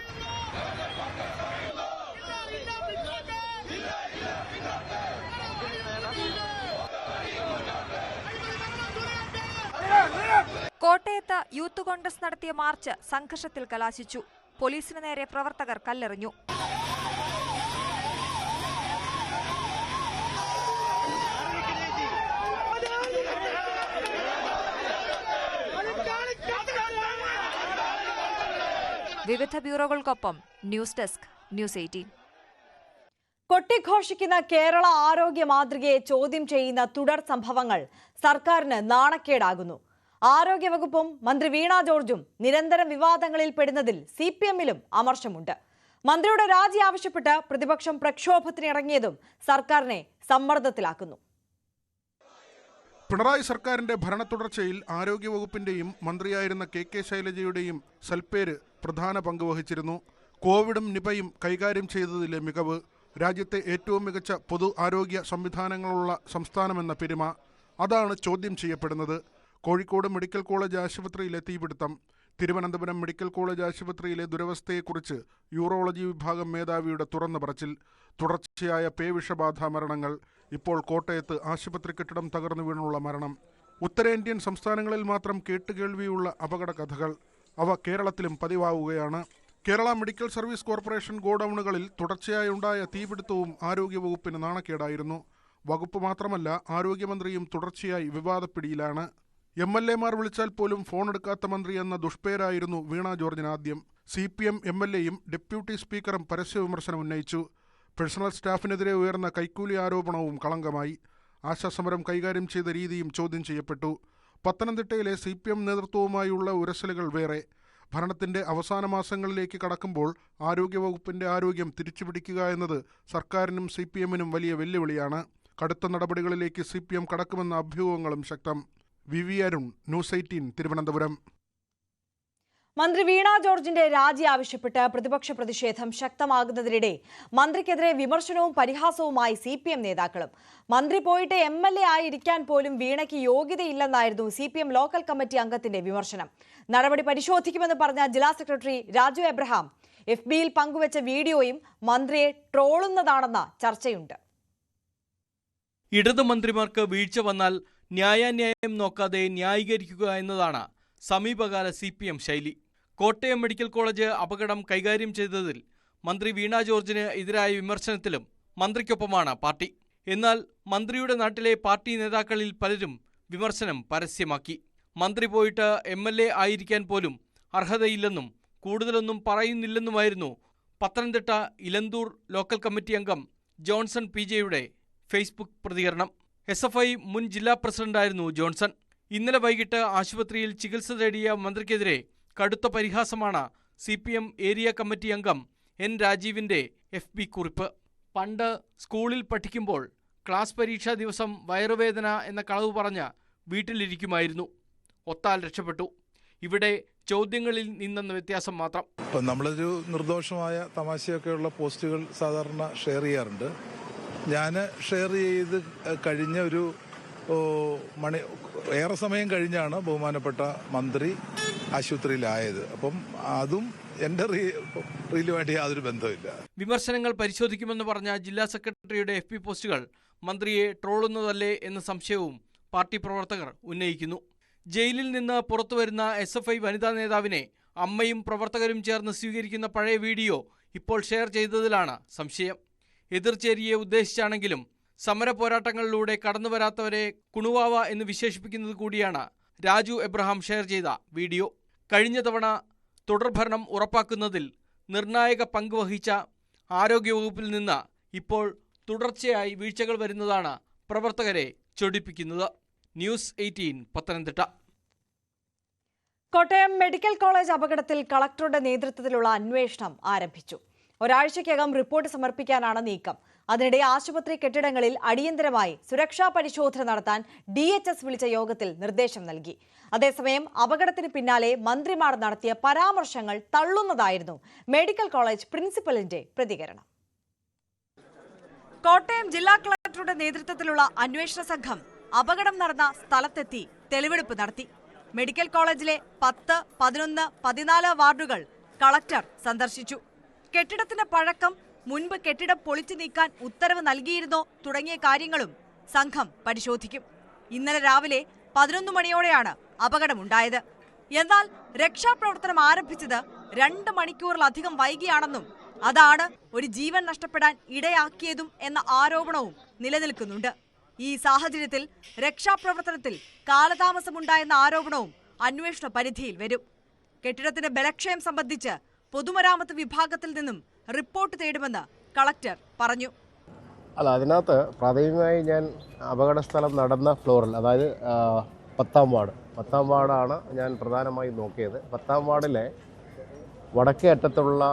കോട്ടയത്ത് യൂത്ത് കോൺഗ്രസ് നടത്തിയ മാർച്ച് സംഘർഷത്തിൽ കലാശിച്ചു. പോലീസിന് നേരെ പ്രവർത്തകർ കല്ലെറിഞ്ഞു. വിവിധ ബ്യൂറോകൾക്കൊപ്പം ന്യൂസ് ഡെസ്ക് ന്യൂസ് 18. കൊട്ടിഘോഷിക്കുന്ന കേരള ആരോഗ്യ മാതൃകയെ ചോദ്യം ചെയ്യുന്ന തുടർ സംഭവങ്ങൾ സർക്കാരിന് നാണക്കേടാകുന്നു. ആരോഗ്യവകുപ്പും മന്ത്രി വീണ ജോർജും നിരന്തരം വിവാദങ്ങളിൽ പെടുന്നതിൽ CPM-ലും അമർഷമുണ്ട്. മന്ത്രിയുടെ രാജി ആവശ്യപ്പെട്ട് പ്രതിപക്ഷം പ്രക്ഷോഭത്തിനിറങ്ങിയതും സർക്കാരിനെ സമ്മർദ്ദത്തിലാക്കുന്നു. പിണറായി സർക്കാരിന്റെ ഭരണ തുടർച്ചയിൽ ആരോഗ്യവകുപ്പിന്റെയും മന്ത്രിയായിരുന്ന KK ശൈലജയുടെയും സൽപ്പേര് പ്രധാന പങ്ക് വഹിച്ചിരുന്നു. കോവിഡും നിപയും കൈകാര്യം ചെയ്തതിലെ മികവ്, രാജ്യത്തെ ഏറ്റവും മികച്ച പൊതു ആരോഗ്യ സംവിധാനങ്ങളുള്ള സംസ്ഥാനമെന്ന പെരുമ, അതാണ് ചോദ്യം ചെയ്യപ്പെടുന്നത്. കോഴിക്കോട് മെഡിക്കൽ കോളേജ് ആശുപത്രിയിലെ തീപിടുത്തം, തിരുവനന്തപുരം മെഡിക്കൽ കോളേജ് ആശുപത്രിയിലെ ദുരവസ്ഥയെക്കുറിച്ച് യൂറോളജി വിഭാഗം മേധാവിയുടെ തുറന്നു പറച്ചിൽ, തുടർച്ചയായ പേവിഷബാധ മരണങ്ങൾ, ഇപ്പോൾ കോട്ടയത്ത് ആശുപത്രി കെട്ടിടം തകർന്നു വീണുള്ള മരണം, ഉത്തരേന്ത്യൻ സംസ്ഥാനങ്ങളിൽ മാത്രം കേട്ടുകേൾവിയുള്ള അപകട കഥകൾ, അവ കേരളത്തിലും പതിവാവുകയാണ്. കേരള മെഡിക്കൽ സർവീസ് കോർപ്പറേഷൻ ഗോഡൌണുകളിൽ തുടർച്ചയായി ഉണ്ടായ തീപിടുത്തവും ആരോഗ്യവകുപ്പിന് നാണക്കേടായിരുന്നു. വകുപ്പ് മാത്രമല്ല, ആരോഗ്യമന്ത്രിയും തുടർച്ചയായി വിവാദപ്പിടിയിലാണ്. MLA-മാർ വിളിച്ചാൽ പോലും ഫോൺ എടുക്കാത്ത മന്ത്രി എന്ന ദുഷ്പേരായിരുന്നു വീണ ജോർജിന് ആദ്യം. CPM MLA-യും ഡെപ്യൂട്ടി സ്പീക്കറും പരസ്യ വിമർശനം ഉന്നയിച്ചു. പേഴ്സണൽ സ്റ്റാഫിനെതിരെ ഉയർന്ന കൈക്കൂലി ആരോപണവും കളങ്കമായി. ആശാസമരം കൈകാര്യം ചെയ്ത രീതിയും ചോദ്യം ചെയ്യപ്പെട്ടു. പത്തനംതിട്ടയിലെ CPM നേതൃത്വവുമായുള്ള ഉരസലുകൾ വേറെ. ഭരണത്തിന്റെ അവസാന മാസങ്ങളിലേക്ക് കടക്കുമ്പോൾ ആരോഗ്യവകുപ്പിന്റെ ആരോഗ്യം തിരിച്ചുപിടിക്കുക എന്നത് സർക്കാരിനും CPM-നും വലിയ വെല്ലുവിളിയാണ്. കടുത്ത നടപടികളിലേക്ക് CPM കടക്കുമെന്ന അഭ്യൂഹങ്ങളും ശക്തം. VV Arun, news 18, Thiruvananthapuram. മന്ത്രി വീണ ജോർജിന്റെ രാജി ആവശ്യപ്പെട്ട് പ്രതിപക്ഷ പ്രതിഷേധം ശക്തമാകുന്നതിനിടെ മന്ത്രിക്കെതിരെ വിമർശനവും പരിഹാസവുമായി CPM നേതാക്കളും. മന്ത്രി പോയിട്ട് MLA ആയിരിക്കാൻ പോലും വീണയ്ക്ക് യോഗ്യതയില്ലെന്നായിരുന്നു CPM ലോക്കൽ കമ്മിറ്റി അംഗത്തിന്റെ വിമർശനം. നടപടി പരിശോധിക്കുമെന്ന് പറഞ്ഞ ജില്ലാ സെക്രട്ടറി രാജു എബ്രഹാം FB-യിൽ പങ്കുവച്ച വീഡിയോയും മന്ത്രിയെ ട്രോളുന്നതാണെന്ന ചർച്ചയുണ്ട്. ഇടതു മന്ത്രിമാർക്ക് വീഴ്ച വന്നാൽ ന്യായാന്യായം നോക്കാതെ ന്യായീകരിക്കുക എന്നതാണ് സമീപകാല CPM ശൈലി. കോട്ടയം മെഡിക്കൽ കോളേജ് അപകടം കൈകാര്യം ചെയ്തതിൽ മന്ത്രി വീണ ജോർജിന് എതിരായ വിമർശനത്തിലും മന്ത്രിക്കൊപ്പമാണ് പാർട്ടി. എന്നാൽ മന്ത്രിയുടെ നാട്ടിലെ പാർട്ടി നേതാക്കളിൽ പലരും വിമർശനം പരസ്യമാക്കി. മന്ത്രി പോയിട്ട് MLA ആയിരിക്കാൻ പോലും അർഹതയില്ലെന്നും കൂടുതലൊന്നും പറയുന്നില്ലെന്നുമായിരുന്നു പത്തനംതിട്ട ഇലന്തൂർ ലോക്കൽ കമ്മിറ്റി അംഗം ജോൺസൺ PJ-യുടെ ഫേസ്ബുക്ക് പ്രതികരണം. SFI മുൻ ജില്ലാ പ്രസിഡന്റായിരുന്നു ജോൺസൺ. ഇന്നലെ വൈകിട്ട് ആശുപത്രിയിൽ ചികിത്സ തേടിയ മന്ത്രിക്കെതിരെ കടുത്ത പരിഹാസമാണ് CPM ഏരിയ കമ്മിറ്റി അംഗം N രാജീവിന്റെ FB കുറിപ്പ്. പണ്ട് സ്കൂളിൽ പഠിക്കുമ്പോൾ ക്ലാസ് പരീക്ഷാ ദിവസം വയറുവേദന എന്ന കളവ് പറഞ്ഞ് വീട്ടിലിരിക്കുമായിരുന്നു. ഒത്താൽ രക്ഷപ്പെട്ടു. ഇവിടെ ചോദ്യങ്ങളിൽ നിന്നെന്ന വ്യത്യാസം മാത്രം. ഇപ്പം നമ്മളൊരു നിർദോഷമായ തമാശയൊക്കെയുള്ള പോസ്റ്റുകൾ സാധാരണ ഷെയർ ചെയ്യാറുണ്ട്. ഞാൻ ഷെയർ ചെയ്ത് കഴിഞ്ഞ ഒരു ഏറെ സമയം കഴിഞ്ഞാണ് ബഹുമാനപ്പെട്ട മന്ത്രി ആശുപത്രിയിലായത്. അപ്പം അതും എൻ്റെ റീലുമായിട്ട് യാതൊരു ബന്ധമില്ല. വിമർശനങ്ങൾ പരിശോധിക്കുമെന്ന് പറഞ്ഞ ജില്ലാ സെക്രട്ടറിയുടെ FB പോസ്റ്റുകൾ മന്ത്രിയെ ട്രോളുന്നതല്ലേ എന്ന സംശയവും പാർട്ടി പ്രവർത്തകർ ഉന്നയിക്കുന്നു. ജയിലിൽ നിന്ന് പുറത്തുവരുന്ന SFI വനിതാ നേതാവിനെ അമ്മയും പ്രവർത്തകരും ചേർന്ന് സ്വീകരിക്കുന്ന പഴയ വീഡിയോ ഇപ്പോൾ ഷെയർ ചെയ്തതിലാണ് സംശയം. എതിർചേരിയെ ഉദ്ദേശിച്ചാണെങ്കിലും സമര പോരാട്ടങ്ങളിലൂടെ കടന്നുവരാത്തവരെ കുണുവാവ എന്ന് വിശേഷിപ്പിക്കുന്നത് കൂടിയാണ് രാജു എബ്രഹാം ഷെയർ ചെയ്ത വീഡിയോ. കഴിഞ്ഞ തവണ തുടർഭരണം ഉറപ്പാക്കുന്നതിൽ നിർണായക പങ്ക് വഹിച്ച ആരോഗ്യവകുപ്പിൽ നിന്ന് ഇപ്പോൾ തുടർച്ചയായി വീഴ്ചകൾ വരുന്നതാണ് പ്രവർത്തകരെ ചൊടിപ്പിക്കുന്നത്. News 18 Pathanamthitta. Kottayam medical college അപകടത്തിൽ കളക്ടറുടെ നേതൃത്വത്തിലുള്ള അന്വേഷണം ആരംഭിച്ചു. ഒരാഴ്ചയ്ക്കകം റിപ്പോർട്ട് സമർപ്പിക്കാനാണ് നീക്കം. അതിനിടെ ആശുപത്രി കെട്ടിടങ്ങളിൽ അടിയന്തരമായി സുരക്ഷാ പരിശോധന നടത്താൻ DHS വിളിച്ച യോഗത്തിൽ നിർദ്ദേശം നൽകി. അതേസമയം അപകടത്തിന് പിന്നാലെ മന്ത്രിമാർ നടത്തിയ പരാമർശങ്ങൾ തള്ളുന്നതായിരുന്നു മെഡിക്കൽ കോളേജ് പ്രിൻസിപ്പലിന്റെ പ്രതികരണം. കോട്ടയം ജില്ലാ കളക്ടറുടെ നേതൃത്വത്തിലുള്ള അന്വേഷണ സംഘം അപകടം നടന്ന സ്ഥലത്തെത്തി തെളിവെടുപ്പ് നടത്തി. മെഡിക്കൽ കോളേജിലെ 10, 11, 14 വാർഡുകൾ കളക്ടർ സന്ദർശിച്ചു. കെട്ടിടത്തിന്റെ പഴക്കം, മുൻപ് കെട്ടിടം പൊളിച്ചു നീക്കാൻ ഉത്തരവ് നൽകിയിരുന്നോ തുടങ്ങിയ കാര്യങ്ങളും സംഘം പരിശോധിക്കും. ഇന്നലെ രാവിലെ 11 മണിയോടെയാണ് അപകടമുണ്ടായത്. എന്നാൽ രക്ഷാപ്രവർത്തനം ആരംഭിച്ചത് 2 മണിക്കൂറിലധികം വൈകിയാണെന്നും അതാണ് ഒരു ജീവൻ നഷ്ടപ്പെടാൻ ഇടയാക്കിയതും എന്ന ആരോപണവും നിലനിൽക്കുന്നുണ്ട്. ഈ സാഹചര്യത്തിൽ രക്ഷാപ്രവർത്തനത്തിൽ കാലതാമസമുണ്ടായെന്ന ആരോപണവും അന്വേഷണ പരിധിയിൽ വരും. കെട്ടിടത്തിന്റെ ബലക്ഷയം സംബന്ധിച്ച് പൊതുമരാമത്ത് വിഭാഗത്തിൽ നിന്നും റിപ്പോർട്ട് തേടുമെന്ന് കളക്ടർ പറഞ്ഞു. അതിനകത്ത് പ്രാഥമികമായി ഞാൻ അപകട സ്ഥലം നടന്ന ഫ്ലോറിൽ, അതായത് 10ാം വാർഡാണ് ഞാൻ പ്രധാനമായും നോക്കിയത്. 10ാം വാർഡിലെ വടക്കേ അറ്റത്തുള്ള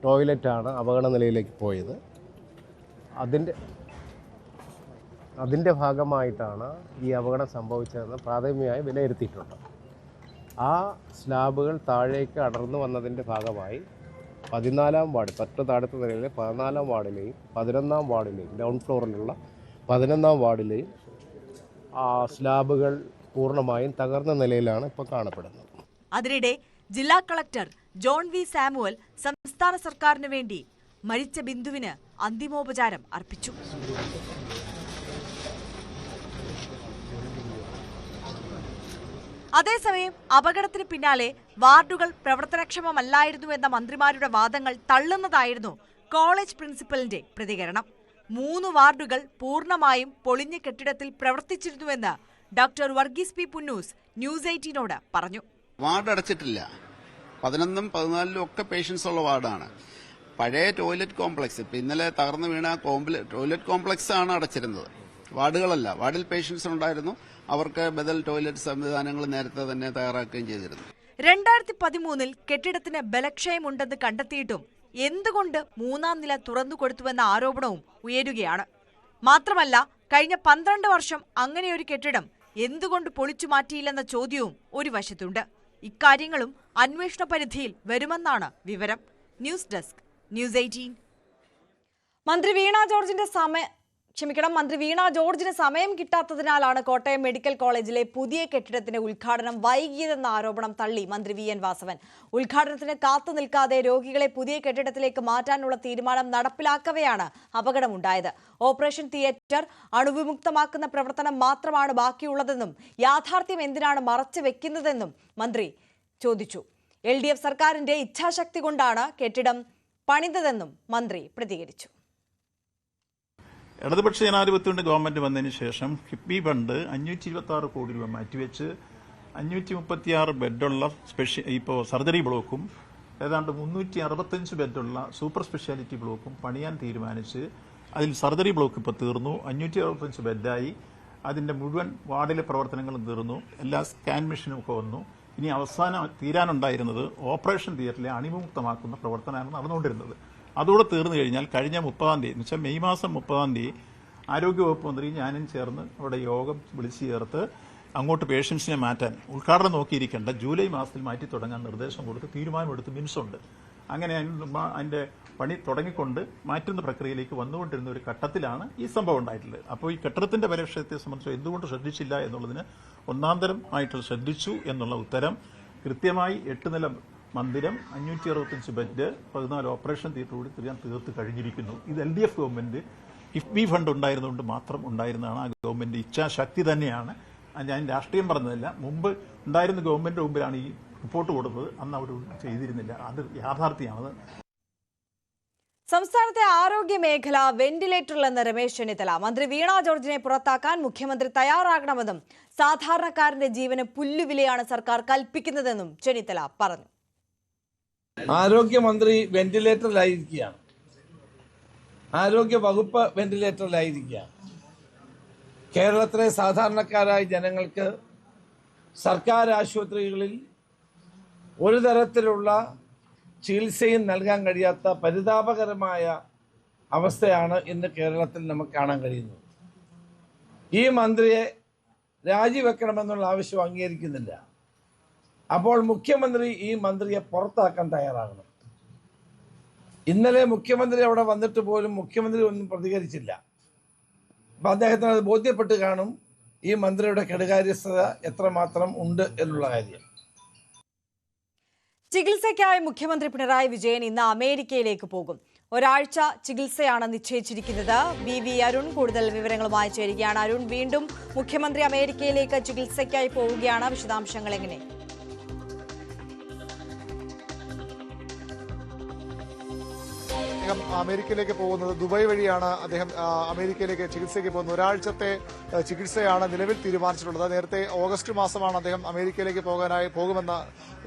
ടോയ്ലറ്റാണ് അപകട നിലയിലേക്ക് പോയത്. അതിൻ്റെ ഭാഗമായിട്ടാണ് ഈ അപകടം സംഭവിച്ചതെന്ന് പ്രാഥമികമായി വിലയിരുത്തിയിട്ടുണ്ട്. ആ സ്ലാബുകൾ താഴേക്ക് അടർന്നു വന്നതിൻ്റെ ഭാഗമായി 14ാം വാർഡ്, തൊട്ട് താഴത്തെ നിലയിലെ 14ാം വാർഡിലെയും 11ാം വാർഡിലെയും ഗ്രൗണ്ട് ഫ്ലോറിലുള്ള 11ാം വാർഡിലെയും സ്ലാബുകൾ പൂർണ്ണമായും തകർന്ന നിലയിലാണ് ഇപ്പോൾ കാണപ്പെടുന്നത്. അതിനിടെ ജില്ലാ കളക്ടർ ജോൺ വി സാമുവൽ സംസ്ഥാന സർക്കാരിന് വേണ്ടി മരിച്ച ബിന്ദുവിന് അന്തിമോപചാരം അർപ്പിച്ചു. അതേസമയം അപകടത്തിന് പിന്നാലെ വാർഡുകൾ പ്രവർത്തനക്ഷമമല്ലായിരുന്നുവെന്ന മന്ത്രിമാരുടെ വാദങ്ങൾ തള്ളുന്നതായിരുന്നു കോളേജ് പ്രിൻസിപ്പലിന്റെ പ്രതികരണം. 3 വാർഡുകൾ പൂർണ്ണമായും പൊളിഞ്ഞ കെട്ടിടത്തിൽ പ്രവർത്തിച്ചിരുന്നുവെന്ന് doctor Varghese P Punnoose news 18നോട് പറഞ്ഞു. വാർഡ് അടച്ചിട്ടില്ല. 11ഉം 14ഉം ഒക്കെ പേഷ്യൻസ് ഉള്ള വാർഡാണ്. പഴയ ടോയ്ലറ്റ് കോംപ്ലക്സ്, ഇപ്പം ഇന്നലെ തകർന്നു വീണ ടോയ്ലറ്റ് കോംപ്ലക്സ് ആണ് അടച്ചിരുന്നത്, വാർഡുകളല്ല. വാർഡിൽ പേഷ്യൻസ് ഉണ്ടായിരുന്നു, അവർക്ക് ബദൽ ടോയ്ലറ്റ് സംവിധാനങ്ങൾ നേരത്തെ തന്നെ തയ്യാറാക്കുകയും ചെയ്തിരുന്നു. 2013 കെട്ടിടത്തിന് ബലക്ഷയമുണ്ടെന്ന് കണ്ടെത്തിയിട്ടും എന്തുകൊണ്ട് 3ാം നില തുറന്നുകൊടുത്തുവെന്ന ആരോപണവും ഉയരുകയാണ്. മാത്രമല്ല, കഴിഞ്ഞ 12 വർഷം അങ്ങനെയൊരു കെട്ടിടം എന്തുകൊണ്ട് പൊളിച്ചു മാറ്റിയില്ലെന്ന ചോദ്യവും ഒരു വശത്തുണ്ട്. ഇക്കാര്യങ്ങളും അന്വേഷണ പരിധിയിൽ വരുമെന്നാണ് വിവരം. News desk, news 18. മന്ത്രി വീണ ജോർജിന് സമയം കിട്ടാത്തതിനാലാണ് കോട്ടയം മെഡിക്കൽ കോളേജിലെ പുതിയ കെട്ടിടത്തിന്റെ ഉദ്ഘാടനം വൈകിയതെന്ന ആരോപണം തള്ളി മന്ത്രി വി എൻ വാസവൻ. ഉദ്ഘാടനത്തിന് കാത്തു നിൽക്കാതെ രോഗികളെ പുതിയ കെട്ടിടത്തിലേക്ക് മാറ്റാനുള്ള തീരുമാനം നടപ്പിലാക്കവെയാണ് അപകടമുണ്ടായത്. ഓപ്പറേഷൻ തിയേറ്റർ അണുവിമുക്തമാക്കുന്ന പ്രവർത്തനം മാത്രമാണ് ബാക്കിയുള്ളതെന്നും യാഥാർത്ഥ്യം എന്തിനാണ് മറച്ചു വെക്കുന്നതെന്നും മന്ത്രി ചോദിച്ചു. LDF സർക്കാരിന്റെ ഇച്ഛാശക്തി കൊണ്ടാണ് കെട്ടിടം പണിതതെന്നും മന്ത്രി പ്രതികരിച്ചു. ഇടതുപക്ഷ ജനാധിപത്യത്തിന്റെ ഗവൺമെന്റ് വന്നതിന് ശേഷം കിഫ്ബി ഫണ്ട് 526 കോടി രൂപ മാറ്റിവെച്ച് 536 ബെഡുള്ള ഇപ്പോൾ സർജറി ബ്ലോക്കും ഏതാണ്ട് 365 ബെഡുള്ള സൂപ്പർ സ്പെഷ്യാലിറ്റി ബ്ലോക്കും പണിയാൻ തീരുമാനിച്ച് അതിൽ സർജറി ബ്ലോക്ക് ഇപ്പോൾ തീർന്നു, 565 ബെഡായി. അതിന്റെ മുഴുവൻ വാർഡിലെ പ്രവർത്തനങ്ങളും തീർന്നു, എല്ലാ സ്കാൻ മെഷീനും ഒക്കെ വന്നു. ഇനി അവസാനം തീരാനുണ്ടായിരുന്നത് ഓപ്പറേഷൻ തിയേറ്ററിലെ അണുവിമുക്തമാക്കുന്ന പ്രവർത്തനമാണ് നടന്നുകൊണ്ടിരുന്നത്. അതോടെ തീർന്നു കഴിഞ്ഞാൽ കഴിഞ്ഞ 30-ാം തീയതി എന്ന് വെച്ചാൽ മെയ് മാസം 30-ാം തീയതി ആരോഗ്യവകുപ്പ് മന്ത്രി ഞാനും ചേർന്ന് അവിടെ യോഗം വിളിച്ചു ചേർത്ത് അങ്ങോട്ട് പേഷ്യൻസിനെ മാറ്റാൻ ഉദ്ഘാടനം നോക്കിയിരിക്കേണ്ട ജൂലൈ മാസത്തിൽ മാറ്റി തുടങ്ങാൻ നിർദ്ദേശം കൊടുത്ത് തീരുമാനമെടുത്ത് മിനിസുണ്ട്. അങ്ങനെ അതിന്റെ പണി തുടങ്ങിക്കൊണ്ട് മാറ്റുന്ന പ്രക്രിയയിലേക്ക് വന്നുകൊണ്ടിരുന്ന ഒരു ഘട്ടത്തിലാണ് ഈ സംഭവം ഉണ്ടായിട്ടുള്ളത്. അപ്പോൾ ഈ കെട്ടിടത്തിന്റെ പരിരക്ഷത്തെ സംബന്ധിച്ച് എന്തുകൊണ്ട് ശ്രദ്ധിച്ചില്ല എന്നുള്ളതിന് ഒന്നാന്തരം ആയിട്ട് ശ്രദ്ധിച്ചു എന്നുള്ള ഉത്തരം കൃത്യമായി 8 നില മന്ദിരം, 565 ബെഡ്, 14 ഓപ്പറേഷൻ തിയേറ്റർ കൂടി തീർത്ത് കഴിഞ്ഞിരിക്കുന്നു. ഇത് LDF ഗവൺമെന്റ് കിഫ്ബി ഫണ്ട് ഉണ്ടായിരുന്നുകൊണ്ട് മാത്രം ഉണ്ടായിരുന്നതാണ്. ആ ഗവൺമെന്റ് ഇച്ഛാശക്തി തന്നെയാണ്. ഞാൻ രാഷ്ട്രീയം പറഞ്ഞതല്ല. മുമ്പ് ഉണ്ടായിരുന്ന ഗവൺമെന്റ് മുമ്പിലാണ് ഈ റിപ്പോർട്ട് കൊടുത്തത്, അന്ന് അവർ ചെയ്തിരുന്നില്ല. അത് യാഥാർത്ഥ്യമാണ്. സംസ്ഥാനത്തെ ആരോഗ്യ മേഖല വെന്റിലേറ്ററിലെന്ന് രമേശ് ചെന്നിത്തല. മന്ത്രി വീണ ജോർജിനെ പുറത്താക്കാൻ മുഖ്യമന്ത്രി തയ്യാറാകണമെന്നും സാധാരണക്കാരന്റെ ജീവന് പുല്ലുവിലയാണ് സർക്കാർ കൽപ്പിക്കുന്നതെന്നും ചെന്നിത്തല പറഞ്ഞു. ആരോഗ്യമന്ത്രി വെന്റിലേറ്ററിലായിരിക്കുകയാണ്, ആരോഗ്യ വകുപ്പ് വെന്റിലേറ്ററിലായിരിക്കുകയാണ്. കേരളത്തിലെ സാധാരണക്കാരായ ജനങ്ങൾക്ക് സർക്കാർ ആശുപത്രികളിൽ ഒരു തരത്തിലുള്ള ചികിത്സയും നൽകാൻ കഴിയാത്ത പരിതാപകരമായ അവസ്ഥയാണ് ഇന്ന് കേരളത്തിൽ നമുക്ക് കാണാൻ കഴിയുന്നത്. ഈ മന്ത്രിയെ രാജിവെക്കണമെന്നുള്ള ആവശ്യം അംഗീകരിക്കുന്നില്ല. അപ്പോൾ മുഖ്യമന്ത്രി ഈ മന്ത്രിയെ പുറത്താക്കാൻ തയ്യാറാകണം. ഇന്നലെ മുഖ്യമന്ത്രി അവിടെ വന്നിട്ട് പോലും മുഖ്യമന്ത്രി ഒന്നും പ്രതികരിച്ചില്ല. അപ്പം അദ്ദേഹത്തിന് അത് ബോധ്യപ്പെട്ട് കാണും ഈ മന്ത്രിയുടെ കെടുകാര്യസ്ഥത എത്രമാത്രം ഉണ്ട് എന്നുള്ള കാര്യം. ചികിത്സയ്ക്കായി മുഖ്യമന്ത്രി പിണറായി വിജയൻ ഇന്ന് അമേരിക്കയിലേക്ക് പോകും. ഒരാഴ്ച ചികിത്സയാണ് നിശ്ചയിച്ചിരിക്കുന്നത്. BV അരുൺ കൂടുതൽ വിവരങ്ങളുമായി ചേരുകയാണ്. അരുൺ, വീണ്ടും മുഖ്യമന്ത്രി അമേരിക്കയിലേക്ക് ചികിത്സയ്ക്കായി പോവുകയാണ്. വിശദാംശങ്ങൾ എങ്ങനെ? അമേരിക്കയിലേക്ക് പോകുന്നത് ദുബായ് വഴിയാണ്. അദ്ദേഹം അമേരിക്കയിലേക്ക് ചികിത്സയ്ക്ക് പോകുന്നത്. ഒരാഴ്ചത്തെ ചികിത്സയാണ് നിലവിൽ തീരുമാനിച്ചിട്ടുള്ളത്. നേരത്തെ ഓഗസ്റ്റ് മാസമാണ് അദ്ദേഹം അമേരിക്കയിലേക്ക് പോകുമെന്ന്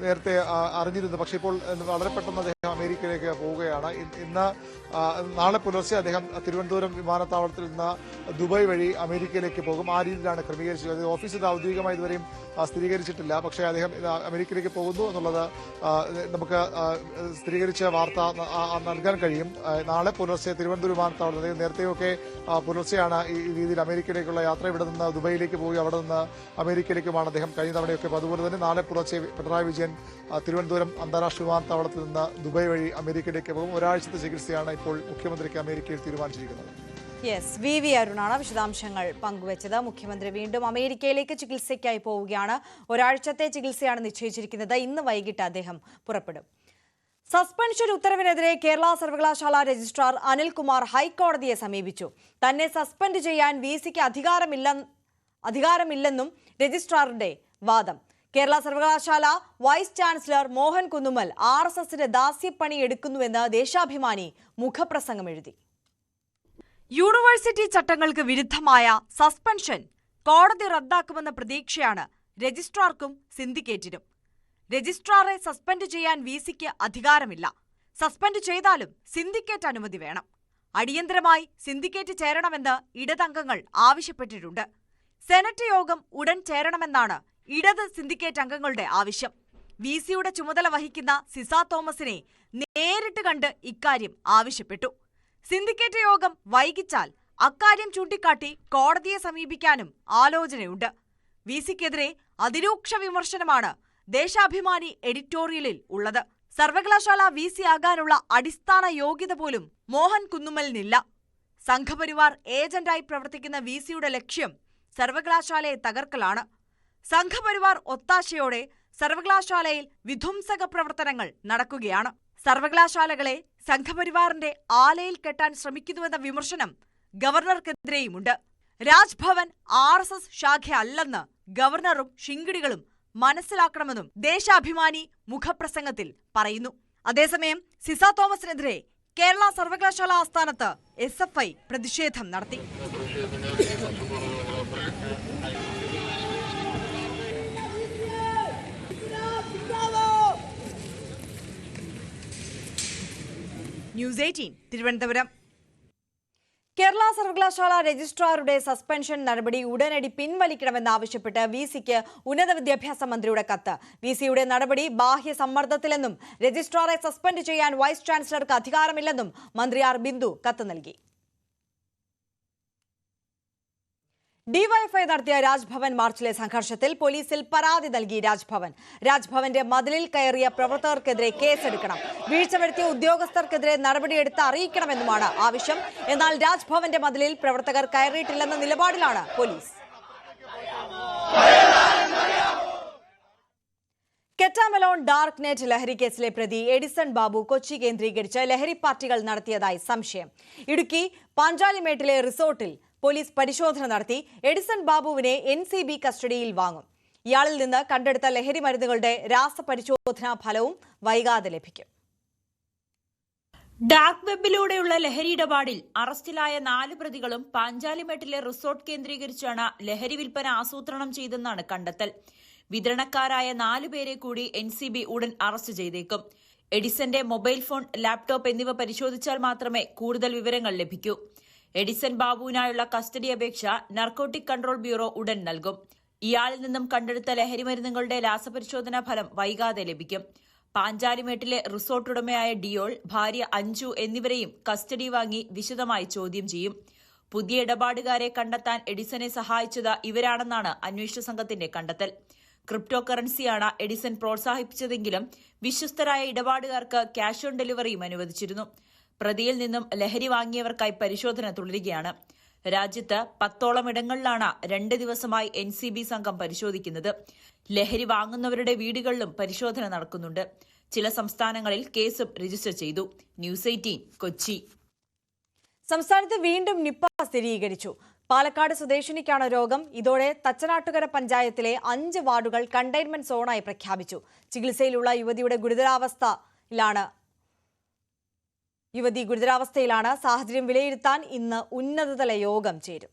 നേരത്തെ അറിഞ്ഞിരുന്നു. പക്ഷേ ഇപ്പോൾ വളരെ പെട്ടെന്ന് അദ്ദേഹം അമേരിക്കയിലേക്ക് പോവുകയാണ്. നാളെ പുലർച്ചെ അദ്ദേഹം തിരുവനന്തപുരം വിമാനത്താവളത്തിൽ നിന്ന് ദുബായ് വഴി അമേരിക്കയിലേക്ക് പോകും. ആ രീതിയിലാണ് ക്രമീകരിച്ചത്. ഓഫീസിൽ ഔദ്യോഗികമായി ഇതുവരെയും സ്ഥിരീകരിച്ചിട്ടില്ല. പക്ഷേ അദ്ദേഹം അമേരിക്കയിലേക്ക് പോകുന്നു എന്നുള്ളത് നമുക്ക് സ്ഥിരീകരിച്ച വാർത്ത നൽകാൻ കഴിയും. നാളെ പുലർച്ചെ തിരുവനന്തപുരം വിമാനത്താവളത്തിൽ, നേരത്തെയൊക്കെ പുലർച്ചെയാണ് ഈ രീതിയിൽ അമേരിക്കയിലേക്കുള്ള യാത്ര. ഇവിടെ നിന്ന് ദുബൈയിലേക്ക് പോയി അവിടെ നിന്ന് അമേരിക്കയിലേക്കുമാണ് അദ്ദേഹം കഴിഞ്ഞ തവണയൊക്കെ. അതുപോലെ തന്നെ നാളെ പുലർച്ചെ പിണറായി വിജയൻ തിരുവനന്തപുരം അന്താരാഷ്ട്ര വിമാനത്താവളത്തിൽ നിന്ന് ദുബായ് വഴി അമേരിക്കയിലേക്ക് പോകും. ഒരാഴ്ചത്തെ ചികിത്സയാണ് ഇപ്പോൾ മുഖ്യമന്ത്രിക്ക് അമേരിക്കയിൽ തീരുമാനിച്ചിരിക്കുന്നത്. VV അരുണാണ് വിശദാംശങ്ങൾ പങ്കുവച്ചത്. മുഖ്യമന്ത്രി വീണ്ടും അമേരിക്കയിലേക്ക് ചികിത്സയ്ക്കായി പോവുകയാണ്. ഒരാഴ്ചത്തെ ചികിത്സയാണ് നിശ്ചയിച്ചിരിക്കുന്നത്. ഇന്ന് വൈകിട്ട് അദ്ദേഹം പുറപ്പെടും. സസ്പെൻഷൻ ഉത്തരവിനെതിരെ കേരള സർവകലാശാല രജിസ്ട്രാർ അനിൽകുമാർ ഹൈക്കോടതിയെ സമീപിച്ചു. തന്നെ സസ്പെൻഡ് ചെയ്യാൻ VCക്ക് അധികാരമില്ലെന്നും രജിസ്ട്രാറിന്റെ വാദം. കേരള സർവകലാശാല വൈസ് ചാൻസലർ മോഹൻ കുന്നുമ്മൽ RSSന്റെ ദാസ്യപ്പണി എടുക്കുന്നുവെന്ന് ദേശാഭിമാനി മുഖപ്രസംഗം എഴുതി. യൂണിവേഴ്സിറ്റി ചട്ടങ്ങൾക്ക് വിരുദ്ധമായ സസ്പെൻഷൻ കോടതി റദ്ദാക്കുമെന്ന പ്രതീക്ഷയാണ് രജിസ്ട്രാർക്കും സിൻഡിക്കേറ്റിനും. രജിസ്ട്രാറെ സസ്പെൻഡ് ചെയ്യാൻ VCക്ക് അധികാരമില്ല. സസ്പെൻഡ് ചെയ്താലും സിൻഡിക്കേറ്റ് അനുമതി വേണം. അടിയന്തരമായി സിൻഡിക്കേറ്റ് ചേരണമെന്ന് ഇടതംഗങ്ങൾ ആവശ്യപ്പെട്ടിട്ടുണ്ട്. സെനറ്റ് യോഗം ഉടൻ ചേരണമെന്നാണ് ഇടത് സിൻഡിക്കേറ്റ് അംഗങ്ങളുടെ ആവശ്യം. VC-യുടെ ചുമതല വഹിക്കുന്ന സിസ തോമസിനെ നേരിട്ട് കണ്ട് ഇക്കാര്യം ആവശ്യപ്പെട്ടു. സിൻഡിക്കേറ്റ് യോഗം വൈകിച്ചാൽ അക്കാര്യം ചൂണ്ടിക്കാട്ടി കോടതിയെ സമീപിക്കാനും ആലോചനയുണ്ട്. VC-ക്കെതിരെ അതിരൂക്ഷ വിമർശനമാണ് ദേശാഭിമാനി എഡിറ്റോറിയലിൽ ഉള്ളത്. സർവകലാശാല VC ആകാനുള്ള അടിസ്ഥാന യോഗ്യത പോലും മോഹൻ കുന്നുമ്മലിനില്ല. സംഘപരിവാർ ഏജന്റായി പ്രവർത്തിക്കുന്ന VC-യുടെ ലക്ഷ്യം സർവകലാശാലയെ തകർക്കലാണ്. സംഘപരിവാർ ഒത്താശയോടെ സർവകലാശാലയിൽ വിധ്വംസക പ്രവർത്തനങ്ങൾ നടക്കുകയാണ്. സർവകലാശാലകളെ സംഘപരിവാറിന്റെ ആലയിൽ കെട്ടാൻ ശ്രമിക്കുന്നുവെന്ന വിമർശനം ഗവർണർക്കെതിരെയുമുണ്ട്. രാജ്ഭവൻ RSS ശാഖയല്ലെന്ന് ഗവർണറും ഷിങ്കിടികളും മനസ്സിലാക്കണമെന്നും ദേശാഭിമാനി മുഖപ്രസംഗത്തിൽ പറയുന്നു. അതേസമയം സിസ തോമസിനെതിരെ കേരള സർവകലാശാല ആസ്ഥാനത്ത് SFI പ്രതിഷേധം നടത്തി. ന്യൂസ് 18 തിരുവനന്തപുരം. കേരള സർവകലാശാല രജിസ്ട്രാറുടെ സസ്പെൻഷൻ നടപടി ഉടനടി പിൻവലിക്കണമെന്നാവശ്യപ്പെട്ട് VC-ക്ക് ഉന്നത വിദ്യാഭ്യാസ മന്ത്രിയുടെ കത്ത്. VC-യുടെ നടപടി ബാഹ്യ സമ്മർദ്ദത്തിലെന്നും രജിസ്ട്രാറെ സസ്പെൻഡ് ചെയ്യാൻ വൈസ് ചാൻസലർക്ക് അധികാരമില്ലെന്നും മന്ത്രി ആർ ബിന്ദു കത്ത് നൽകി. ഡിവൈഎഫ്ഐ നടത്തിയ രാജ്ഭവൻ മാർച്ചിലെ സംഘർഷത്തിൽ പോലീസിൽ പരാതി നൽകി രാജ്ഭവന്റെ മതിലിൽ കയറിയ പ്രവർത്തകർക്കെതിരെ കേസെടുക്കണം, വീഴ്ച വരുത്തിയ ഉദ്യോഗസ്ഥർക്കെതിരെ നടപടിയെടുത്ത് അറിയിക്കണമെന്നുമാണ് ആവശ്യം. എന്നാൽ രാജ്ഭവന്റെ മതിലിൽ പ്രവർത്തകർ കയറിയിട്ടില്ലെന്ന നിലപാടിലാണ് പോലീസ്. കെറ്റാമലോൺ ഡാർക്ക് നെറ്റ് ലഹരി കേസിലെ പ്രതി എഡിസൺ ബാബു കൊച്ചി കേന്ദ്രീകരിച്ച് ലഹരി പാർട്ടികൾ നടത്തിയതായി സംശയം. ഇടുക്കി പാഞ്ചാലിമേട്ടിലെ റിസോർട്ടിൽ പോലീസ് പരിശോധന നടത്തി. എഡിസൺ ബാബുവിനെ NCB കസ്റ്റഡിയിൽ വാങ്ങും. ഇയാളിൽ നിന്ന് കണ്ടെടുത്ത ലഹരി മരുന്നുകളുടെ രാസപരിശോധനാ ഫലവും വൈകാതെ ലഭിക്കും. ഡാർക്ക് വെബിലൂടെയുള്ള ലഹരി ഇടപാടിൽ അറസ്റ്റിലായ 4 പ്രതികളും പാഞ്ചാലിമേട്ടിലെ റിസോർട്ട് കേന്ദ്രീകരിച്ചാണ് ലഹരി വിൽപ്പന ആസൂത്രണം ചെയ്തെന്നാണ് കണ്ടെത്തൽ. വിതരണക്കാരായ 4 പേരെ കൂടി NCB ഉടൻ അറസ്റ്റ് ചെയ്തേക്കും. എഡിസന്റെ മൊബൈൽ ഫോൺ, ലാപ്ടോപ്പ് എന്നിവ പരിശോധിച്ചാൽ മാത്രമേ കൂടുതൽ വിവരങ്ങൾ ലഭിക്കൂ. എഡിസൺ ബാബുവിനായുള്ള കസ്റ്റഡി അപേക്ഷ നർക്കോട്ടിക് കൺട്രോൾ ബ്യൂറോ ഉടൻ നൽകും. ഇയാളിൽ നിന്നും കണ്ടെടുത്ത ലഹരി മരുന്നുകളുടെ രാസപരിശോധനാ ഫലം വൈകാതെ ലഭിക്കും. പാഞ്ചാലിമേട്ടിലെ റിസോർട്ട് ഉടമയായ ഡിയോൾ, ഭാര്യ അഞ്ജു എന്നിവരെയും കസ്റ്റഡി വാങ്ങി വിശദമായി ചോദ്യം ചെയ്യും. പുതിയ ഇടപാടുകാരെ കണ്ടെത്താൻ എഡിസനെ സഹായിച്ചത് ഇവരാണെന്നാണ് അന്വേഷണ സംഘത്തിന്റെ കണ്ടെത്തൽ. ക്രിപ്റ്റോ കറൻസിയാണ് എഡിസൺ പ്രോത്സാഹിപ്പിച്ചതെങ്കിലും വിശ്വസ്തരായ ഇടപാടുകാർക്ക് ക്യാഷ് ഓൺ ഡെലിവറിയും അനുവദിച്ചിരുന്നു. പ്രതിയിൽ നിന്നും ലഹരി വാങ്ങിയവർക്കായി പരിശോധന തുടരുകയാണ്. രാജ്യത്ത് 10ഓളം ഇടങ്ങളിലാണ് 2 ദിവസമായി NCB സംഘം പരിശോധിക്കുന്നത്. ലഹരി വാങ്ങുന്നവരുടെ വീടുകളിലും പരിശോധന നടക്കുന്നുണ്ട്. ചില സംസ്ഥാനങ്ങളിൽ കേസും രജിസ്റ്റർ ചെയ്തു. ന്യൂസ് 18 കൊച്ചി. സംസ്ഥാനത്ത് വീണ്ടും നിപ്പ സ്ഥിരീകരിച്ചു. പാലക്കാട് സ്വദേശിനിക്കാണ് രോഗം. ഇതോടെ തച്ചനാട്ടുകര പഞ്ചായത്തിലെ 5 വാർഡുകൾ കണ്ടെയ്ൻമെന്റ് സോണായി പ്രഖ്യാപിച്ചു. ചികിത്സയിലുള്ള യുവതി ഗുരുതരാവസ്ഥയിലാണ്. സാഹചര്യം വിലയിരുത്താൻ ഇന്ന് ഉന്നതതല യോഗം ചേരും.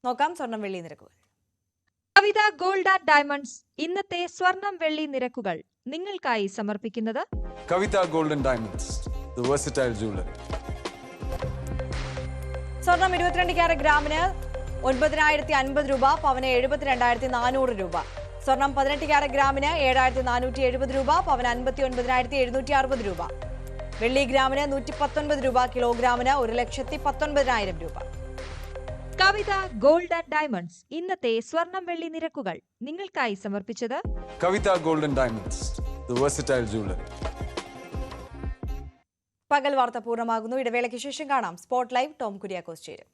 നോക്കാം സ്വർണം വെള്ളി നിരക്കുകൾ. കവിത ഗോൾഡ് ആൻഡ് ഡയമണ്ട്സ് ഇന്നത്തെ സ്വർണം വെള്ളി നിരക്കുകൾ നിങ്ങൾക്കായി സമർപ്പിക്കുന്നത് Kavitha gold and diamonds, the versatile jewellery. സ്വർണം 22 ക്യാരറ്റ് ഗ്രാമിന് 9,050 രൂപ, പവന് 72,400 രൂപ. സ്വർണം 18 ക്യാരറ്റ് ഗ്രാമിന് 7,470 രൂപ, പവന് 59,760 രൂപ. വെള്ളി ഗ്രാമിന് 119 രൂപ, കിലോഗ്രാമിന് 1,19,000 രൂപ. കവിത ഗോൾഡ് ആൻഡ് ഡയമണ്ട്സ് ഇന്നത്തെ സ്വർണം വെള്ളി നിരക്കുകൾ നിങ്ങൾക്കായി സമർപ്പിച്ചത് Kavitha gold and diamonds, the versatile jewellery. പകൽ വാർത്ത പൂർണ്ണമാകുന്നു. ഇടവേളയ്ക്ക് ശേഷം കാണാം സ്പോട്ട് ലൈവ്. ടോം കുര്യാക്കോസ് ചേരും.